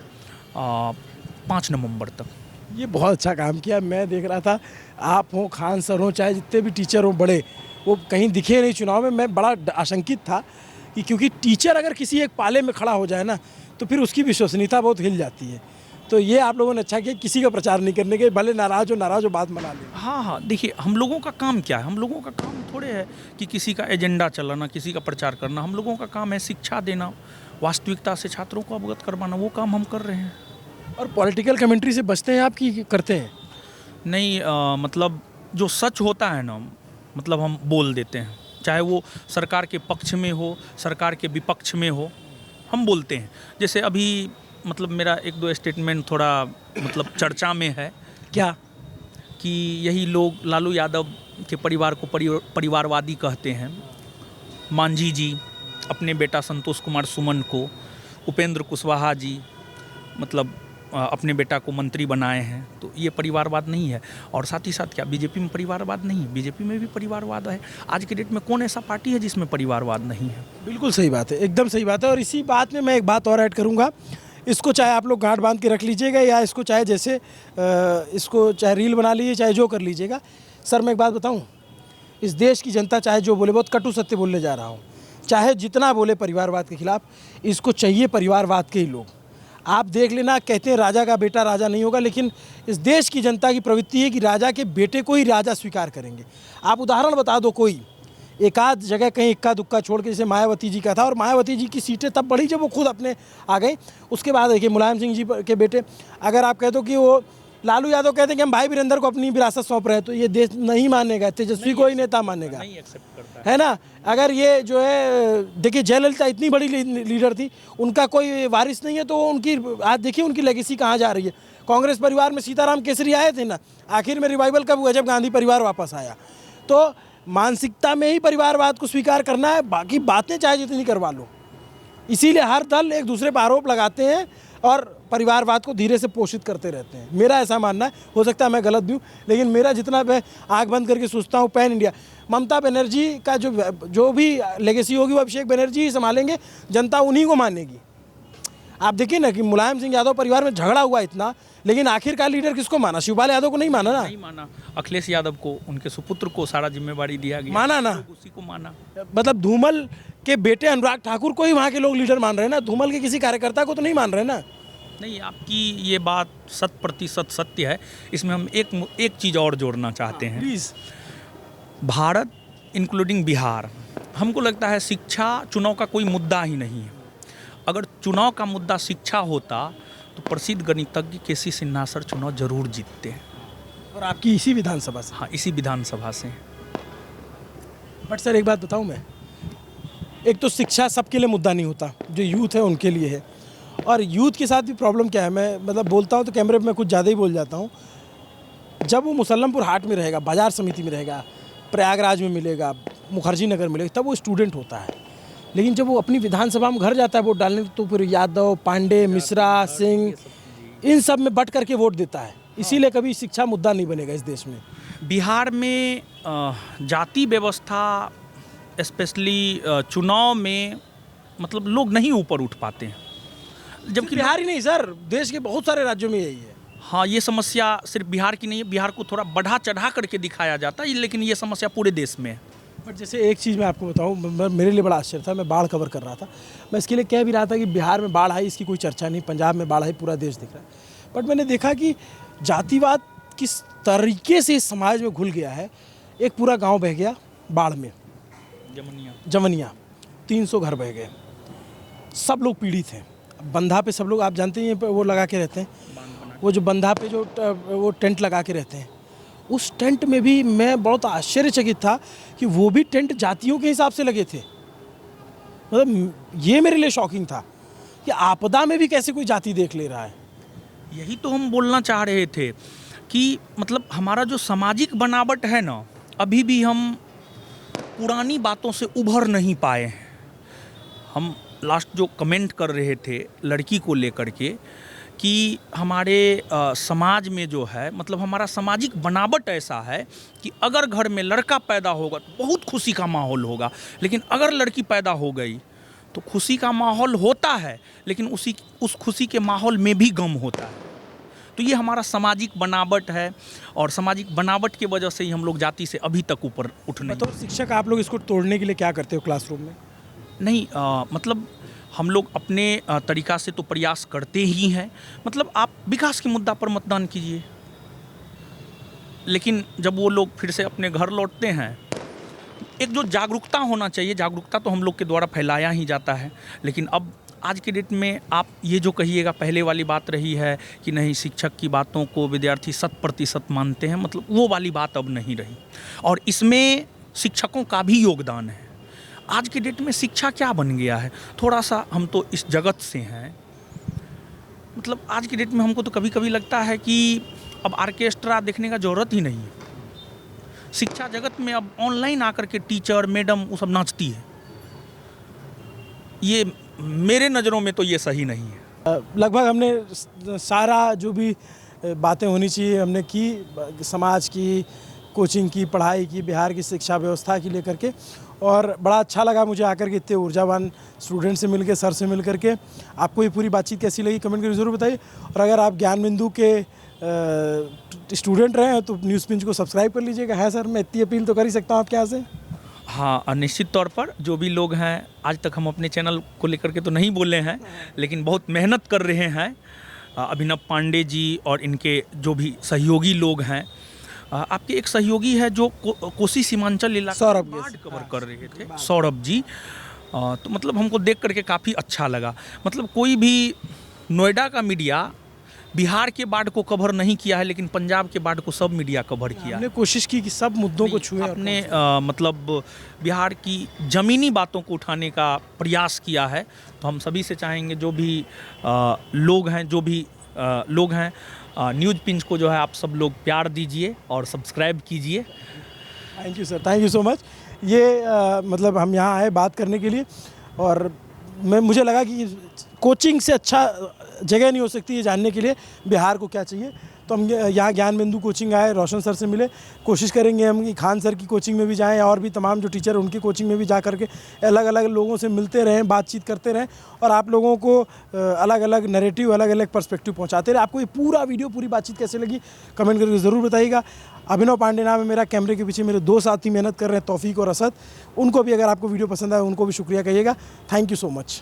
5 नवंबर तक। ये बहुत अच्छा काम किया। मैं देख रहा था, आप हों, खान सर हों, चाहे जितने भी टीचर हों बड़े, वो कहीं दिखे नहीं चुनाव में। मैं बड़ा आशंकित था कि क्योंकि टीचर अगर किसी एक पाले में खड़ा हो जाए ना तो फिर उसकी विश्वसनीयता बहुत हिल जाती है। तो ये आप लोगों ने अच्छा किया, किसी का प्रचार नहीं करने के, भले नाराज हो बात मना लें। हाँ, देखिए हम लोगों का काम क्या है? हम लोगों का काम थोड़े है कि किसी का एजेंडा चलाना, किसी का प्रचार करना। हम लोगों का काम है शिक्षा देना, वास्तविकता से छात्रों को अवगत करवाना। वो काम हम कर रहे हैं। और पॉलिटिकल कमेंट्री से बचते हैं आप कि करते हैं? नहीं, मतलब जो सच होता है ना, मतलब हम बोल देते हैं, चाहे वो सरकार के पक्ष में हो, सरकार के विपक्ष में हो, हम बोलते हैं। जैसे अभी मतलब मेरा 1-2 स्टेटमेंट थोड़ा मतलब चर्चा में है। क्या? कि यही लोग लालू यादव के परिवार को परिवारवादी कहते हैं। मांझी जी अपने बेटा संतोष कुमार सुमन को, उपेंद्र कुशवाहा जी मतलब अपने बेटा को मंत्री बनाए हैं, तो ये परिवारवाद नहीं है। और साथ ही साथ क्या बीजेपी में परिवारवाद नहीं है? बीजेपी में भी परिवारवाद है। आज के डेट में कौन ऐसा पार्टी है जिसमें परिवारवाद नहीं है? बिल्कुल सही बात है, एकदम सही बात है। और इसी बात में मैं एक बात और ऐड करूँगा, इसको चाहे आप लोग गांठ बांध के रख लीजिएगा या इसको चाहे जैसे इसको चाहे रील बना लीजिए, चाहे जो कर लीजिएगा। सर मैं एक बात बताऊं, इस देश की जनता चाहे जो बोले, बहुत कटु सत्य बोलने जा रहा हूं, चाहे जितना बोले परिवारवाद के खिलाफ, इसको चाहिए परिवारवाद के ही लोग। आप देख लेना, कहते हैं राजा का बेटा राजा नहीं होगा, लेकिन इस देश की जनता की प्रवृत्ति है कि राजा के बेटे को ही राजा स्वीकार करेंगे। आप उदाहरण बता दो कोई, एक आध जगह कहीं इक्का दुक्का छोड़ के, जैसे मायावती जी का था, और मायावती जी की सीटें तब बढ़ी जब वो खुद अपने आ गए। उसके बाद देखिए मुलायम सिंह जी के बेटे, अगर आप कह दो कि वो लालू यादव कहते हैं कि हम भाई वीरेंद्र को अपनी विरासत सौंप रहे हैं, तो ये देश नहीं मानेगा, तेजस्वी को ही नेता मानेगा, नहीं एक्सेप्ट करता है ना। अगर ये जो है, देखिए जयललिता इतनी बड़ी लीडर थी, उनका कोई वारिस नहीं है, तो उनकी आज देखिए उनकी लेगेसी कहाँ जा रही है। कांग्रेस परिवार में सीताराम केसरी आए थे ना, आखिर में रिवाइवल कब हुआ? जब गांधी परिवार वापस आया। तो मानसिकता में ही परिवारवाद को स्वीकार करना है, बाकी बातें चाहे जितनी करवा लो। इसीलिए हर दल एक दूसरे पर आरोप लगाते हैं और परिवारवाद को धीरे से पोषित करते रहते हैं। मेरा ऐसा मानना है, हो सकता है मैं गलत भी हूँ, लेकिन मेरा जितना मैं आँख बंद करके सोचता हूँ, पैन इंडिया ममता बनर्जी का जो भी लेगेसी होगी वो अभिषेक बनर्जी ही संभालेंगे, जनता उन्हीं को मानेगी। आप देखिए ना कि मुलायम सिंह यादव परिवार में झगड़ा हुआ इतना, लेकिन आखिरकार लीडर किसको माना? शिवपाल यादव को नहीं माना ना, नहीं माना। अखिलेश यादव को, उनके सुपुत्र को सारा जिम्मेवारी दिया गया, माना ना, उसी को माना। मतलब धूमल के बेटे अनुराग ठाकुर को ही वहाँ के लोग लीडर मान रहे हैं ना, धूमल के किसी कार्यकर्ता को तो नहीं मान रहे ना। नहीं, आपकी ये बात 100% सत्य है। इसमें हम एक चीज़ और जोड़ना चाहते हैं प्लीज़। भारत इंक्लूडिंग बिहार, हमको लगता है शिक्षा चुनाव का कोई मुद्दा ही नहीं है। अगर चुनाव का मुद्दा शिक्षा होता तो प्रसिद्ध गणितज्ञ केसी सिन्हा सर चुनाव जरूर जीतते हैं। और आपकी इसी विधानसभा से? हाँ, इसी विधानसभा से। बट सर एक बात बताऊं मैं, एक तो शिक्षा सबके लिए मुद्दा नहीं होता, जो यूथ है उनके लिए है। और यूथ के साथ भी प्रॉब्लम क्या है, मैं मतलब बोलता हूँ तो कैमरे पे मैं कुछ ज़्यादा ही बोल जाता हूँ। जब वो मुसल्लमपुर हाट में रहेगा, बाजार समिति में रहेगा, प्रयागराज में मिलेगा, मुखर्जी नगर मिलेगा, तब वो स्टूडेंट होता है। लेकिन जब वो अपनी विधानसभा में घर जाता है वोट डालने, तो फिर यादव, पांडे, मिश्रा, सिंह, इन सब में बट करके वोट देता है। इसीलिए कभी शिक्षा मुद्दा नहीं बनेगा इस देश में। बिहार में जाति व्यवस्था स्पेशली चुनाव में मतलब लोग नहीं ऊपर उठ पाते हैं, जबकि बिहार ही नहीं सर, देश के बहुत सारे राज्यों में यही है। हाँ, ये समस्या सिर्फ बिहार की नहीं है, बिहार को थोड़ा बढ़ा चढ़ा करके दिखाया जाता है, लेकिन ये समस्या पूरे देश में है। बट जैसे एक चीज़ मैं आपको बताऊं, मेरे लिए बड़ा आश्चर्य था, मैं बाढ़ कवर कर रहा था, मैं इसके लिए कह भी रहा था कि बिहार में बाढ़ आई, इसकी कोई चर्चा नहीं, पंजाब में बाढ़ आई, पूरा देश दिख रहा है। बट मैंने देखा कि जातिवाद किस तरीके से इस समाज में घुल गया है। एक पूरा गांव बह गया बाढ़ में, जमनिया 300 घर बह गए, सब लोग पीड़ित हैं। बंधा पे सब लोग, आप जानते हैं वो लगा के रहते हैं, वो जो बंधा पे जो वो टेंट लगा के रहते हैं, उस टेंट में भी मैं बहुत आश्चर्यचकित था कि वो भी टेंट जातियों के हिसाब से लगे थे। मतलब ये मेरे लिए शॉकिंग था कि आपदा में भी कैसे कोई जाति देख ले रहा है। यही तो हम बोलना चाह रहे थे कि मतलब हमारा जो सामाजिक बनावट है ना, अभी भी हम पुरानी बातों से उभर नहीं पाए हैं। हम लास्ट जो कमेंट कर रहे थे लड़की को लेकर के कि हमारे समाज में जो है, मतलब हमारा सामाजिक बनावट ऐसा है कि अगर घर में लड़का पैदा होगा तो बहुत खुशी का माहौल होगा, लेकिन अगर लड़की पैदा हो गई तो खुशी का माहौल होता है, लेकिन उस खुशी के माहौल में भी गम होता है। तो ये हमारा सामाजिक बनावट है, और सामाजिक बनावट की वजह से ही हम लोग जाति से अभी तक ऊपर उठ नहीं। तो शिक्षक आप लोग इसको तोड़ने के लिए क्या करते हो क्लासरूम में? नहीं, मतलब हम लोग अपने तरीक़ा से तो प्रयास करते ही हैं। मतलब आप विकास के मुद्दा पर मतदान कीजिए, लेकिन जब वो लोग फिर से अपने घर लौटते हैं, एक जो जागरूकता होना चाहिए, जागरूकता तो हम लोग के द्वारा फैलाया ही जाता है, लेकिन अब आज के डेट में आप ये जो कहिएगा, पहले वाली बात रही है कि नहीं शिक्षक की बातों को विद्यार्थी 100% मानते हैं, मतलब वो वाली बात अब नहीं रही, और इसमें शिक्षकों का भी योगदान है। आज के डेट में शिक्षा क्या बन गया है, थोड़ा सा हम तो इस जगत से हैं, मतलब आज के डेट में हमको तो कभी कभी लगता है कि अब आर्केस्ट्रा देखने का ज़रूरत ही नहीं है। शिक्षा जगत में अब ऑनलाइन आकर के टीचर मैडम वो सब नाचती है। ये मेरे नज़रों में तो ये सही नहीं है। लगभग हमने सारा जो भी बातें होनी चाहिए हमने की, समाज की, कोचिंग की, पढ़ाई की, बिहार की शिक्षा व्यवस्था की लेकर के, और बड़ा अच्छा लगा मुझे आकर के इतने ऊर्जावान स्टूडेंट से मिलकर, सर से मिल करके। आपको ये पूरी बातचीत कैसी लगी कमेंट करके ज़रूर बताइए। और अगर आप ज्ञान बिंदु के स्टूडेंट रहे हैं तो न्यूज़ पिंच को सब्सक्राइब कर लीजिएगा। है सर, मैं इतनी अपील तो कर ही सकता हूँ आपके यहाँ से। हाँ, निश्चित तौर पर जो भी लोग हैं, आज तक हम अपने चैनल को लेकर के तो नहीं बोले हैं, लेकिन बहुत मेहनत कर रहे हैं अभिनव पांडे जी और इनके जो भी सहयोगी लोग हैं। आपके एक सहयोगी है जो कोसी सीमांचल इलाका बाढ़ कवर कर रहे थे, सौरभ जी। तो मतलब हमको देख करके काफ़ी अच्छा लगा। मतलब कोई भी नोएडा का मीडिया बिहार के बाढ़ को कवर नहीं किया है, लेकिन पंजाब के बाढ़ को सब मीडिया कवर किया। हमने कोशिश की कि सब मुद्दों को छुए, अपने मतलब बिहार की ज़मीनी बातों को उठाने का प्रयास किया है। तो हम सभी से चाहेंगे जो भी लोग हैं न्यूज़ पिंच को जो है आप सब लोग प्यार दीजिए और सब्सक्राइब कीजिए। Thank you sir, thank you so much. ये मतलब हम यहाँ आए बात करने के लिए, और मुझे लगा कि कोचिंग से अच्छा जगह नहीं हो सकती है जानने के लिए बिहार को क्या चाहिए। तो हम यहाँ ज्ञान बिंदु कोचिंग आए, रोशन सर से मिले। कोशिश करेंगे हम कि खान सर की कोचिंग में भी जाएं और भी तमाम जो टीचर उनकी कोचिंग में भी जा करके अलग अलग लोगों से मिलते रहें, बातचीत करते रहें, और आप लोगों को अलग अलग नैरेटिव, अलग अलग पर्सपेक्टिव पहुँचाते रहे। आपको ये पूरा वीडियो, पूरी बातचीत कैसे लगी कमेंट करके ज़रूर बताइएगा। अभिनव पांडे नाम है मेरा, कैमरे के पीछे मेरे दो साथी मेहनत कर रहे हैं, तौफीक और असद। उनको भी अगर आपको वीडियो पसंद आए उनको भी शुक्रिया कहिएगा। Thank you so much.